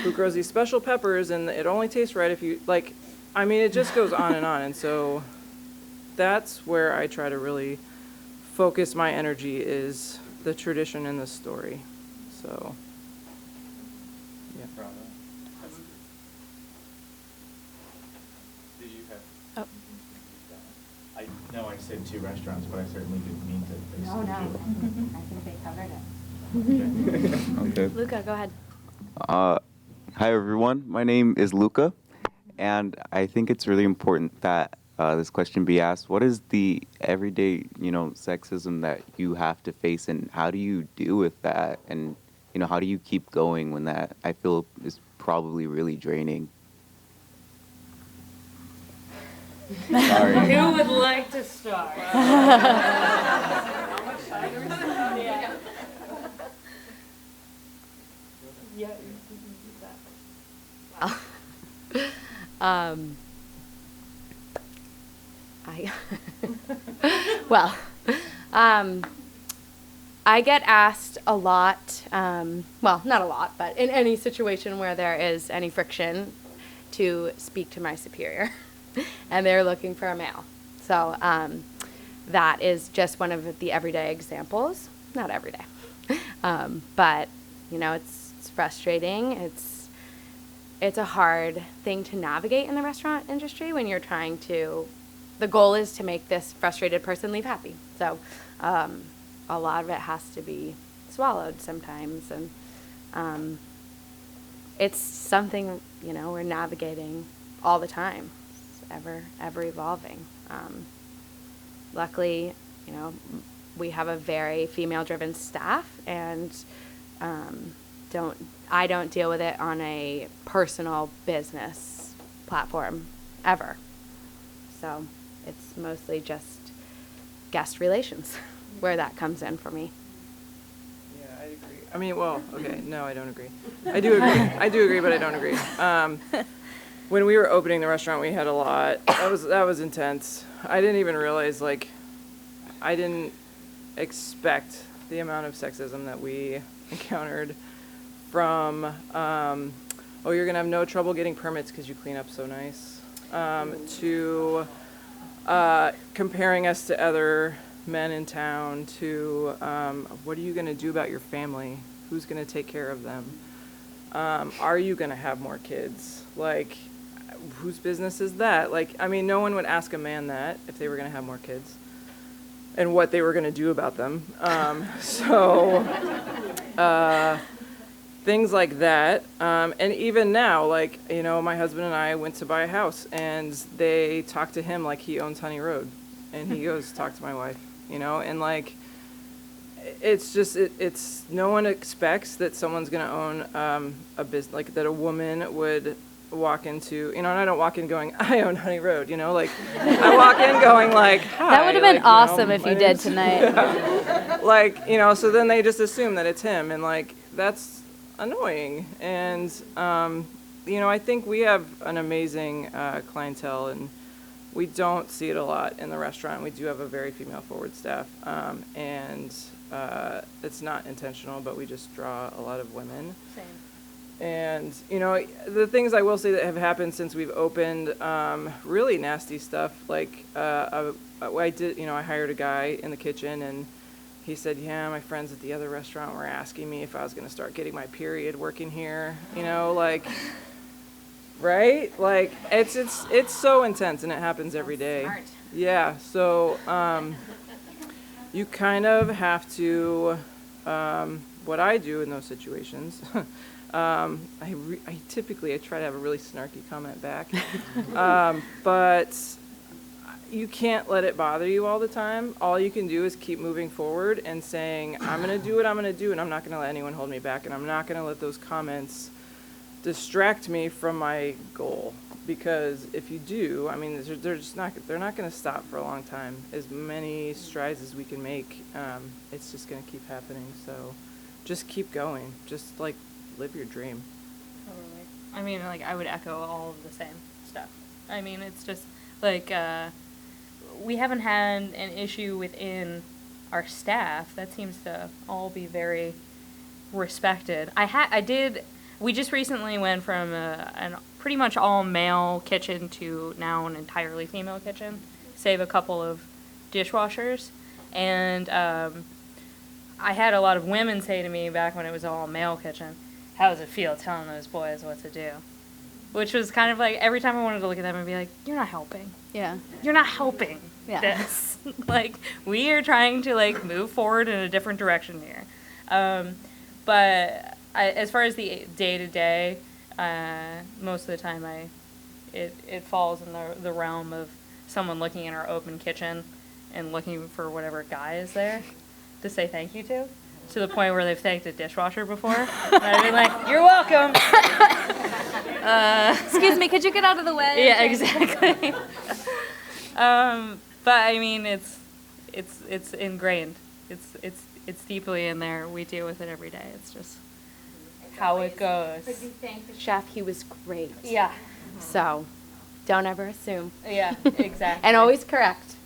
who grows these special peppers, and it only tastes right if you, like, I mean, it just goes on, and so that's where I try to really focus my energy, is the tradition and the story. So, yeah. Bravo. Did you have? Oh. I know I said 2 restaurants, but I certainly didn't mean to. No, no. exclude I think they covered it. you. Okay. Luca, go ahead. Hi, everyone. My name is Luca, and I think it's really important that this question be asked. What is the everyday, sexism that you have to face, and how do you deal with that? And, how do you keep going when that, I feel, is probably really draining? Sorry. Who would like to start? I well, I get asked a lot, well, not a lot, but in any situation where there is any friction, to speak to my superior, and they're looking for a male. So that is just one of the everyday examples. Not every day, but it's frustrating. It's a hard thing to navigate in the restaurant industry when you're trying to. The goal is to make this frustrated person leave happy. So a lot of it has to be swallowed sometimes, and it's something we're navigating all the time. It's ever evolving. Luckily, we have a very female-driven staff, and I don't deal with it on a personal business platform ever. So it's mostly just guest relations where that comes in for me. Yeah, I agree. I mean, well, okay, no, I don't agree. I do agree. I do agree, but I don't agree. When we were opening the restaurant, we had a lot. That was intense. I didn't even realize, I didn't expect the amount of sexism that we encountered from, you're going to have no trouble getting permits because you clean up so nice, to comparing us to other men in town, to what are you going to do about your family? Who's going to take care of them? Are you going to have more kids? Whose business is that? No one would ask a man that if they were going to have more kids and what they were going to do about them. Things like that. And even now, my husband and I went to buy a house, and they talk to him like he owns Honey Road. And he goes, talk to my wife, and it's just, it's no one expects that someone's going to own a business, that a woman would walk into, and I don't walk in going, I own Honey Road, I walk in going hi. That would have been awesome if you did tonight. Yeah. So then they just assume that it's him, and that's annoying. And, I think we have an amazing clientele, and we don't see it a lot in the restaurant. We do have a very female-forward staff, and it's not intentional, but we just draw a lot of women. Same. And, the things I will say that have happened since we've opened, really nasty stuff. I hired a guy in the kitchen, and he said, yeah, my friends at the other restaurant were asking me if I was going to start getting my period working here, right? It's so intense, and it happens every day. Smart. Yeah, so you kind of have to, what I do in those situations, I try to have a really snarky comment back, but you can't let it bother you all the time. All you can do is keep moving forward and saying, I'm going to do what I'm going to do, and I'm not going to let anyone hold me back, and I'm not going to let those comments distract me from my goal. Because if you do, they're not going to stop for a long time. As many strides as we can make, it's just going to keep happening. So just keep going. Just live your dream. Totally. I would echo all of the same. stuff. I mean, it's just like we haven't had an issue within our staff. That seems to all be very respected. We just recently went from an pretty much all male kitchen to now an entirely female kitchen, save a couple of dishwashers. And I had a lot of women say to me back when it was all male kitchen, how does it feel telling those boys what to do? Which was kind of like, every time I wanted to look at them and be like, you're not helping. Yeah. You're not helping this. Like, we are trying to, like, move forward in a different direction here. But as far as the day-to-day, most of the time it falls in the realm of someone looking in our open kitchen and looking for whatever guy is there to say thank you to the point where they've thanked a dishwasher before. And I've been like, you're welcome. Excuse me, could you get out of the way? Yeah, exactly. But I mean, it's ingrained. It's deeply in there. We deal with it every day. It's just how it goes. Could you thank the chef? He was great. Yeah. So, don't ever assume. Yeah, exactly. And always correct.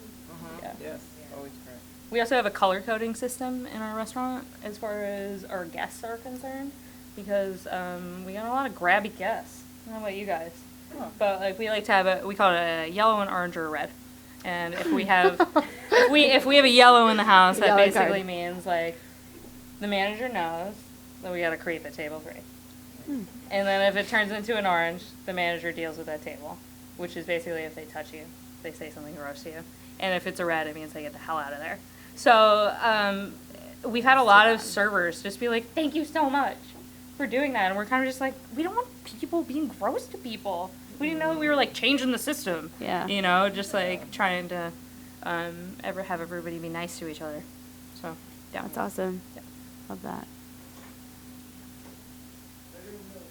Yeah. Yes, always correct. We also have a color coding system in our restaurant as far as our guests are concerned, because we got a lot of grabby guests. I don't know about you guys, but like we like to have we call it a yellow, and orange, or a red. And if we have if we have a yellow in the house, that Yellow basically card. means like the manager knows that we got to creep at table 3. And then if it turns into an orange, the manager deals with that table, which is basically if they touch you, they say something gross to you. And if it's a red, it means they get the hell out of there. So we've had a lot of servers just be like, thank you so much for doing that. And we're kind of just like, we don't want people being gross to people. We didn't know we were like changing the system. Yeah. You know, just like trying to have everybody be nice to each other. So, yeah. That's awesome. Yeah. Love that.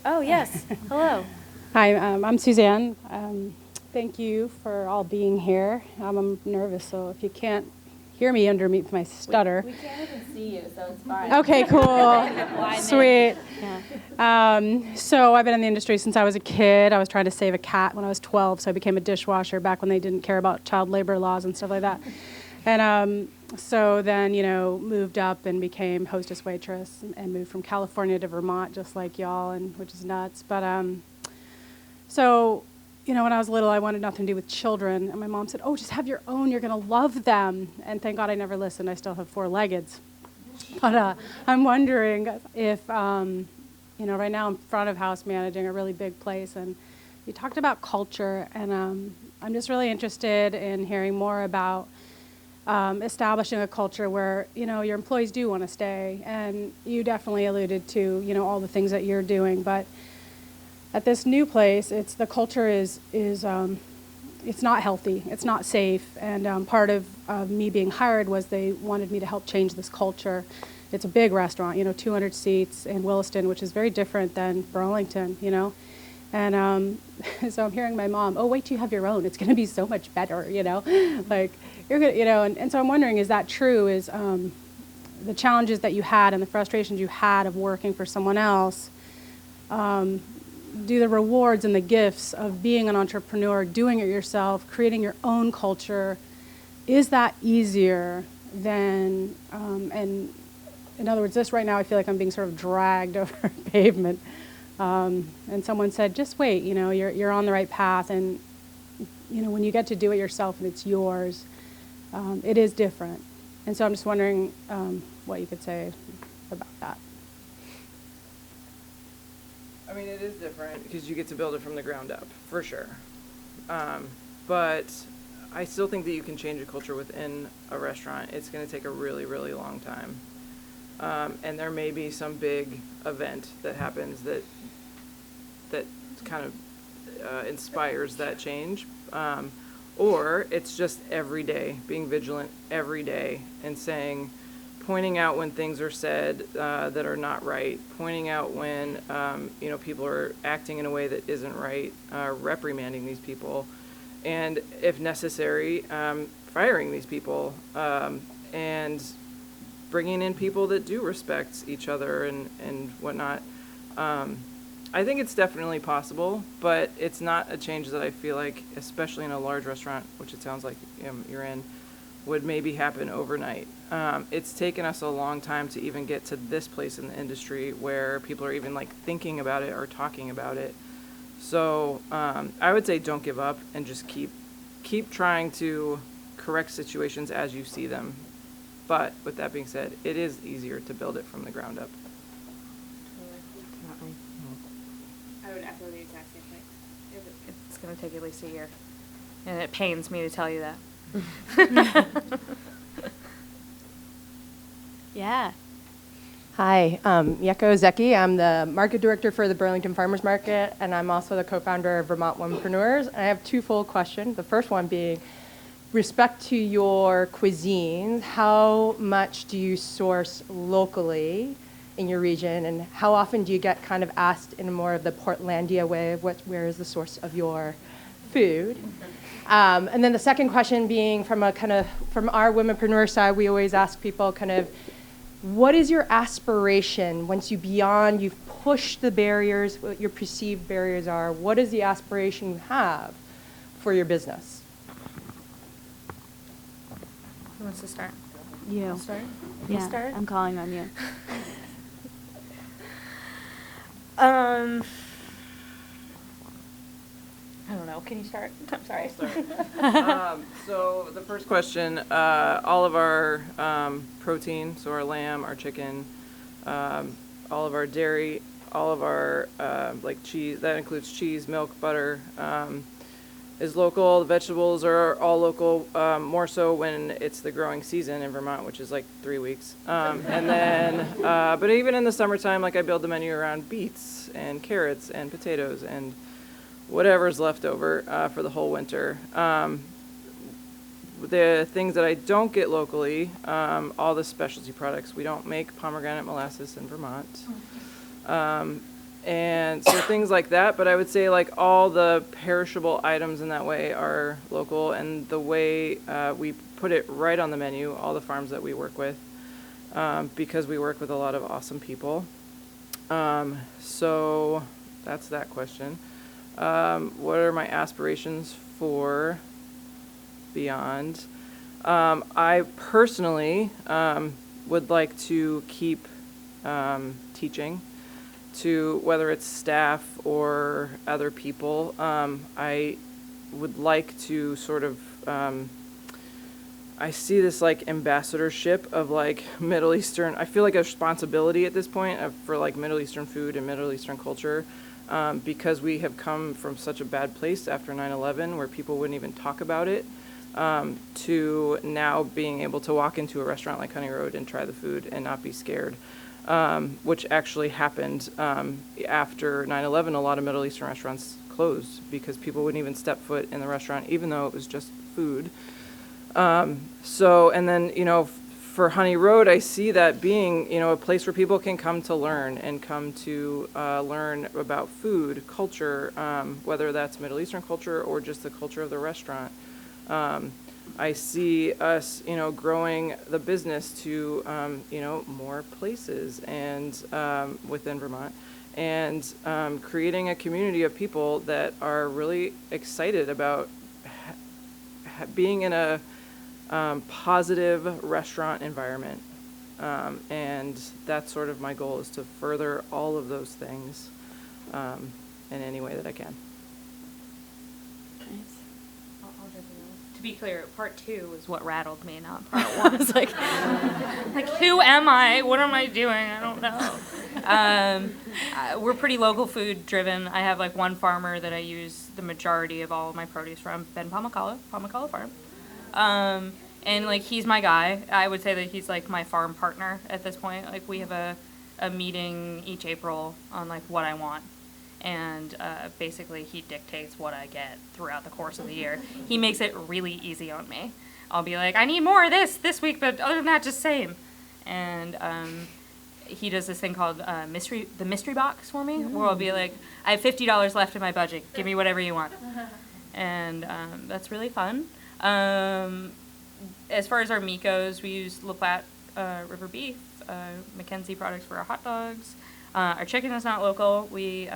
Oh, yes. Hello. Hi, I'm Suzanne. Thank you for all being here. I'm nervous, so if you can't hear me underneath my stutter. We can't even see you, so it's fine. Okay, cool. Sweet. Yeah. So I've been in the industry since I was a kid. I was trying to save a cat when I was 12, so I became a dishwasher back when they didn't care about child labor laws and stuff like that. And so then, moved up and became hostess waitress and moved from California to Vermont, just like y'all, and which is nuts. But so, when I was little, I wanted nothing to do with children. And my mom said, oh, just have your own. You're going to love them. And thank God I never listened. I still have 4-leggeds. But I'm wondering if, right now I'm front of house managing a really big place. And you talked about culture. And I'm just really interested in hearing more about establishing a culture where, your employees do want to stay. And you definitely alluded to, all the things that you're doing. But at this new place, the culture is it's not healthy, it's not safe, and part of me being hired was they wanted me to help change this culture. It's a big restaurant, 200 seats in Williston, which is very different than Burlington, and so I'm hearing my mom, oh, wait till you have your own, it's going to be so much better, like you're gonna, and so I'm wondering, is that true? Is the challenges that you had and the frustrations you had of working for someone else, do the rewards and the gifts of being an entrepreneur, doing it yourself, creating your own culture, is that easier than, and in other words, this right now I feel like I'm being sort of dragged over pavement. And someone said, just wait, you're on the right path, and when you get to do it yourself and it's yours, it is different. And so I'm just wondering what you could say about that. I mean, it is different because you get to build it from the ground up, for sure. But I still think that you can change a culture within a restaurant. It's going to take a really, really long time. And there may be some big event that happens that kind of inspires that change. Or it's just every day, being vigilant every day and pointing out when things are said that are not right, pointing out when people are acting in a way that isn't right, reprimanding these people, and if necessary, firing these people, and bringing in people that do respect each other and whatnot. I think it's definitely possible, but it's not a change that I feel like, especially in a large restaurant, which it sounds like you're in, would maybe happen overnight. It's taken us a long time to even get to this place in the industry where people are even like thinking about it or talking about it. So I would say don't give up and just keep trying to correct situations as you see them. But with that being said, it is easier to build it from the ground up. I would echo the exact same thing. It's going to take at least a year. And it pains me to tell you that. Yeah. Hi, Yeko Zeki. I'm the market director for the Burlington Farmers Market, and I'm also the co-founder of Vermont Womenpreneurs. And I have twofold questions. The first one being, respect to your cuisines, how much do you source locally in your region, and how often do you get kind of asked in more of the Portlandia way of where is the source of your food? And then the second question being from our womenpreneur side, we always ask people kind of, what is your aspiration once you've pushed the barriers, what your perceived barriers are, what is the aspiration you have for your business? Who wants to start? You. Start? Yeah, start? I'm calling on you. I don't know. Can you start? I'm sorry. So the first question, all of our protein, so our lamb, our chicken, all of our dairy, all of our like cheese, that includes cheese, milk, butter, is local. The vegetables are all local, more so when it's the growing season in Vermont, which is like 3 weeks. And then, but even in the summertime, like I build the menu around beets and carrots and potatoes and whatever's left over for the whole winter. The things that I don't get locally, all the specialty products. We don't make pomegranate molasses in Vermont. And so things like that, but I would say like all the perishable items in that way are local, and the way we put it right on the menu, all the farms that we work with, because we work with a lot of awesome people. So that's that question. What are my aspirations for beyond? I personally would like to keep teaching to whether it's staff or other people. I would like to sort of, I see this like ambassadorship of like Middle Eastern, I feel like a responsibility at this point for like Middle Eastern food and Middle Eastern culture. Because we have come from such a bad place after 9/11 where people wouldn't even talk about it, to now being able to walk into a restaurant like Honey Road and try the food and not be scared, which actually happened after 9/11. A lot of Middle Eastern restaurants closed because people wouldn't even step foot in the restaurant, even though it was just food. So, and then, you know, for Honey Road, I see that being, you know, a place where people can come to learn and come to learn about food, culture, whether that's Middle Eastern culture or just the culture of the restaurant. I see us, you know, growing the business to, you know, more places and within Vermont, and creating a community of people that are really excited about being in a positive restaurant environment, and that's sort of my goal, is to further all of those things in any way that I can. To be clear, part 2 is what rattled me, not part 1. It's like who am I? What am I doing? I don't know. We're pretty local food driven. I have like one farmer that I use the majority of all of my produce from, Ben Pomacala Farm. And like he's my guy. I would say that he's like my farm partner at this point. Like we have a meeting each April on like what I want, and basically he dictates what I get throughout the course of the year. He makes it really easy on me. I'll be like, I need more of this week, but other than that, just same. And he does this thing called the mystery box for me, where I'll be like, I have $50 left in my budget. Give me whatever you want, and that's really fun. As far as our meat goes, we use La Platte River beef, Mackenzie products for our hot dogs. Our chicken is not local. We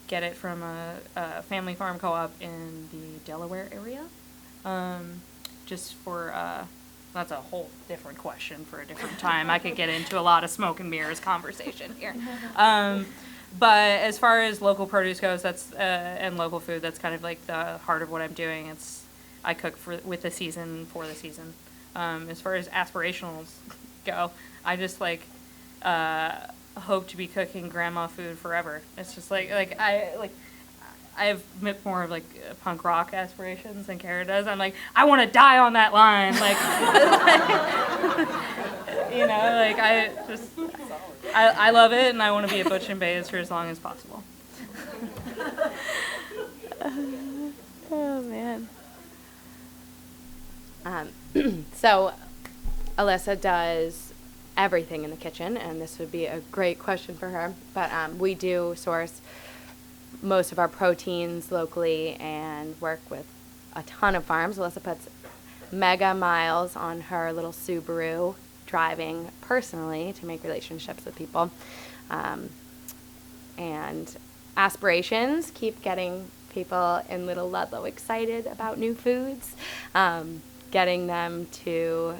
get it from a family farm co-op in the Delaware area. Just for, that's a whole different question for a different time. I could get into a lot of smoke and mirrors conversation here. But as far as local produce goes, that's and local food, that's kind of like the heart of what I'm doing. I cook with the season for the season. As far as aspirationals go, I just hope to be cooking grandma food forever. It's just I have more of punk rock aspirations than Cara does. I'm like, I want to die on that line, I love it, and I want to be at Butch and Babe's for as long as possible. Oh man. So Alyssa does everything in the kitchen, and this would be a great question for her, but we do source most of our proteins locally and work with a ton of farms. Alyssa puts mega miles on her little Subaru, driving personally to make relationships with people. And aspirations, keep getting people in Little Ludlow excited about new foods, getting them to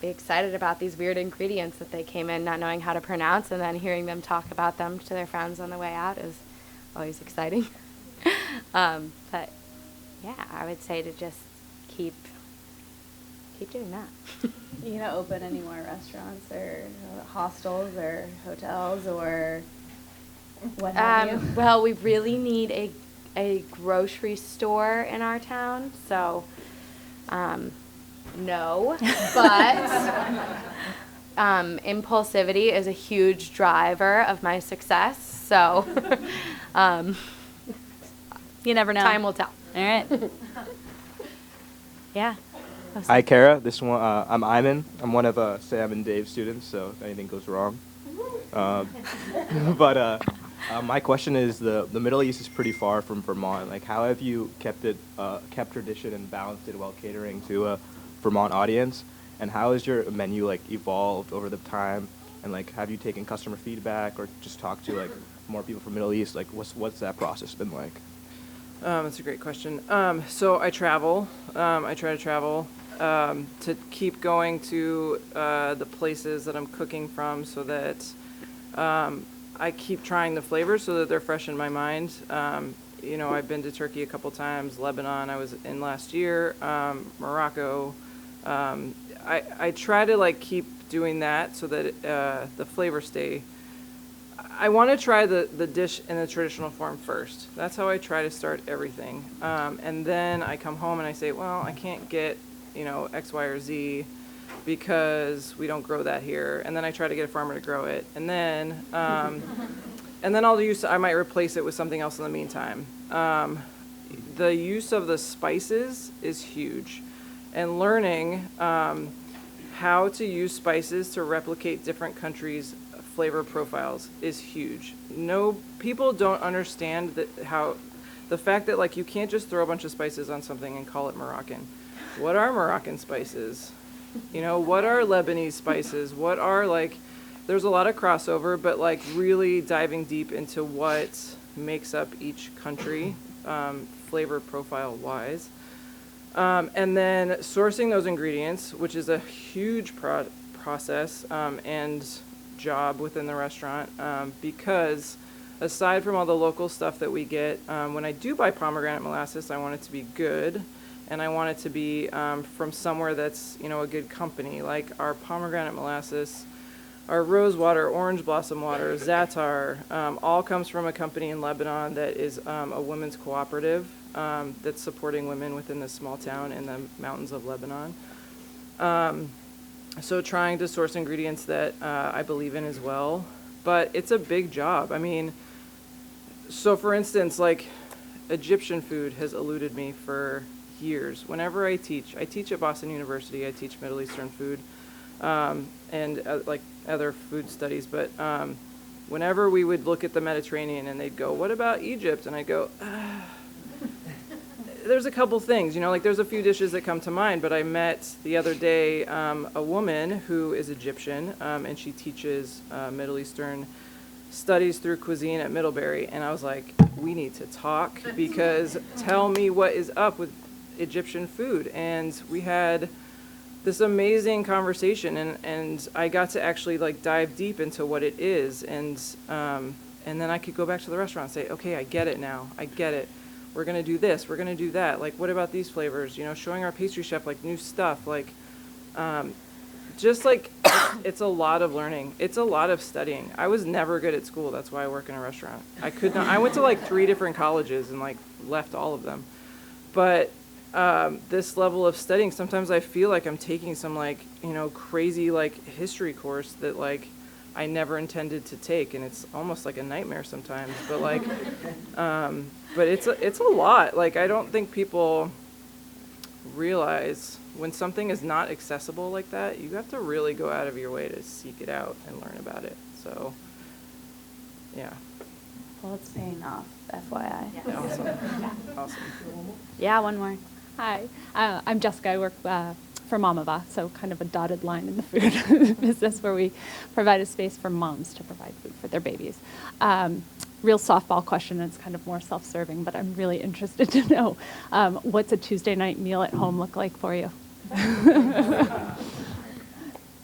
be excited about these weird ingredients that they came in not knowing how to pronounce, and then hearing them talk about them to their friends on the way out is always exciting. But yeah, I would say to just keep doing that. You gonna open any more restaurants or hostels or hotels or what have you? Well, we really need a grocery store in our town, so no, but impulsivity is a huge driver of my success, so You never know. time will tell. All right. Yeah. Hi, Cara. This one, I'm Iman. I'm one of Sam and Dave's students, so if anything goes wrong. But my question is, the Middle East is pretty far from Vermont. Like, how have you kept tradition and balanced it while catering to a Vermont audience? And how has your menu evolved over the time? And have you taken customer feedback or just talked to more people from Middle East? What's that process been like? That's a great question. So I travel. I try to travel to keep going to the places that I'm cooking from, so that I keep trying the flavors so that they're fresh in my mind. I've been to Turkey a couple times, Lebanon I was in last year, Morocco. I try to keep doing that so that the flavors stay. I want to try the dish in the traditional form first. That's how I try to start everything. And then I come home and I say, well, I can't get, X, Y, or Z because we don't grow that here. And then I try to get a farmer to grow it. And then I might replace it with something else in the meantime. The use of the spices is huge. And learning how to use spices to replicate different countries' flavor profiles is huge. People don't understand the fact that you can't just throw a bunch of spices on something and call it Moroccan. What are Moroccan spices? What are Lebanese spices? What are there's a lot of crossover, but really diving deep into what makes up each country, flavor profile wise. And then sourcing those ingredients, which is a huge process and job within the restaurant, because aside from all the local stuff that we get, when I do buy pomegranate molasses, I want it to be good, and I want it to be from somewhere that's a good company. Like our pomegranate molasses, our rose water, orange blossom water, Zatar, all comes from a company in Lebanon that is a women's cooperative that's supporting women within this small town in the mountains of Lebanon. So trying to source ingredients that I believe in as well. But it's a big job. I mean, so for instance, Egyptian food has eluded me for years. Whenever I teach at Boston University, I teach Middle Eastern food and other food studies. But whenever we would look at the Mediterranean and they'd go, what about Egypt? And I'd go, there's a couple things, like there's a few dishes that come to mind, but I met the other day a woman who is Egyptian, and she teaches Middle Eastern studies through cuisine at Middlebury, and I was like, we need to talk, because tell me what is up with Egyptian food. And we had this amazing conversation, and I got to actually like dive deep into what it is, and then I could go back to the restaurant and say, okay, I get it now, I get it. We're gonna do this, we're gonna do that. Like, what about these flavors? Showing our pastry chef like new stuff, like just like it's a lot of learning. It's a lot of studying. I was never good at school. That's why I work in a restaurant. I could not. I went to like 3 different colleges and like left all of them. But this level of studying, sometimes I feel like I'm taking some like crazy like history course that like I never intended to take, and it's almost like a nightmare sometimes. But like, but it's a lot. Like, I don't think people realize when something is not accessible like that, you have to really go out of your way to seek it out and learn about it. So, yeah. Well, it's paying off, FYI. Yeah. Awesome. Yeah, one more. Hi, I'm Jessica. I work for Mamava, so kind of a dotted line in the food business where we provide a space for moms to provide food for their babies. Real softball question, and it's kind of more self-serving, but I'm really interested to know what's a Tuesday night meal at home look like for you?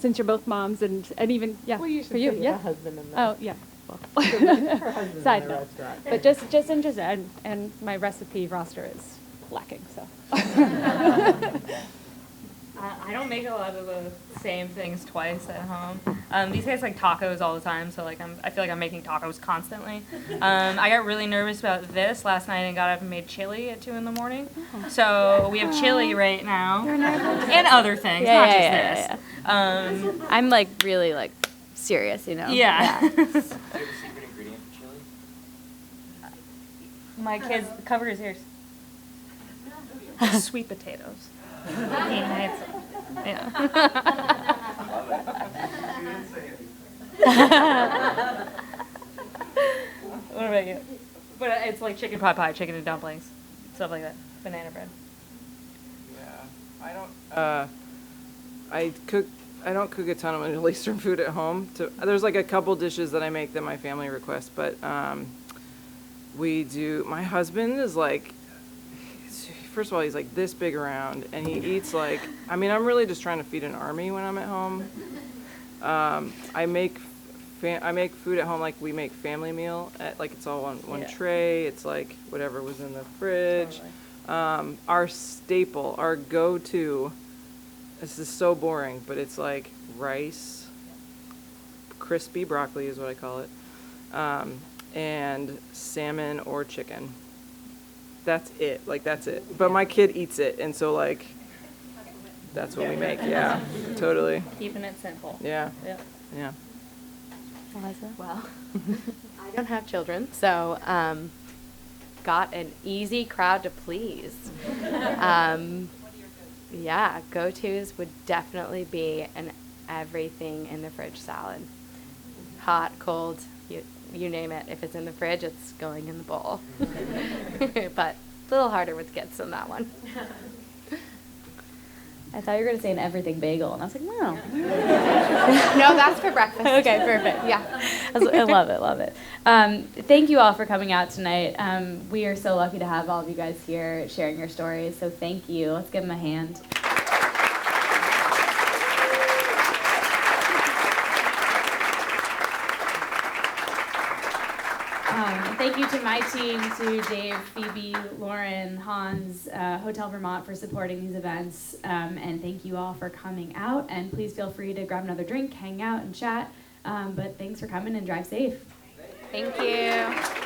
Since you're both moms and even, yeah, Well, you should for you, say yeah. a husband in the Oh, yeah. Well. her husband Side in the note. restaurant. But just interested, and my recipe roster is lacking, so. I don't make a lot of the same things twice at home. These guys like tacos all the time, so like I feel like I'm making tacos constantly. I got really nervous about this last night and got up and made chili at 2 a.m. So we have chili right now, and other things, not just this. I'm like really like serious, Yeah. Do you have a secret ingredient for chili? My kids, cover his ears. Sweet potatoes. Yeah. What about you? But it's like chicken pot pie, chicken and dumplings, stuff like that. Banana bread. Yeah, I don't cook a ton of Middle Eastern food at home. There's like a couple dishes that I make that my family requests, but we do. My husband is like, first of all, he's like this big around, and he eats like, I'm really just trying to feed an army when I'm at home. I make food at home like we make family meal, like it's all on one tray. It's like whatever was in the fridge. Totally. Our staple, our go-to, this is so boring, but it's like rice, crispy broccoli is what I call it, and salmon or chicken. That's it. Like, that's it. But my kid eats it, and so, like, that's what we make. Yeah, totally. Keeping it simple. Yeah. Yep. Yeah. Eliza? Well, I don't have children, so got an easy crowd to please. Yeah, go-tos would definitely be an everything in the fridge salad. Hot, cold, you name it. If it's in the fridge, it's going in the bowl. But a little harder with kids on that one. I thought you were going to say an everything bagel, and I was like, no. No, that's for breakfast. Okay, perfect. Yeah. I love it, love it. Thank you all for coming out tonight. We are so lucky to have all of you guys here sharing your stories, so thank you. Let's give them a hand. Thank you to my team, to Dave, Phoebe, Lauren, Hans, Hotel Vermont for supporting these events, and thank you all for coming out, and please feel free to grab another drink, hang out, and chat, but thanks for coming and drive safe. Thank you.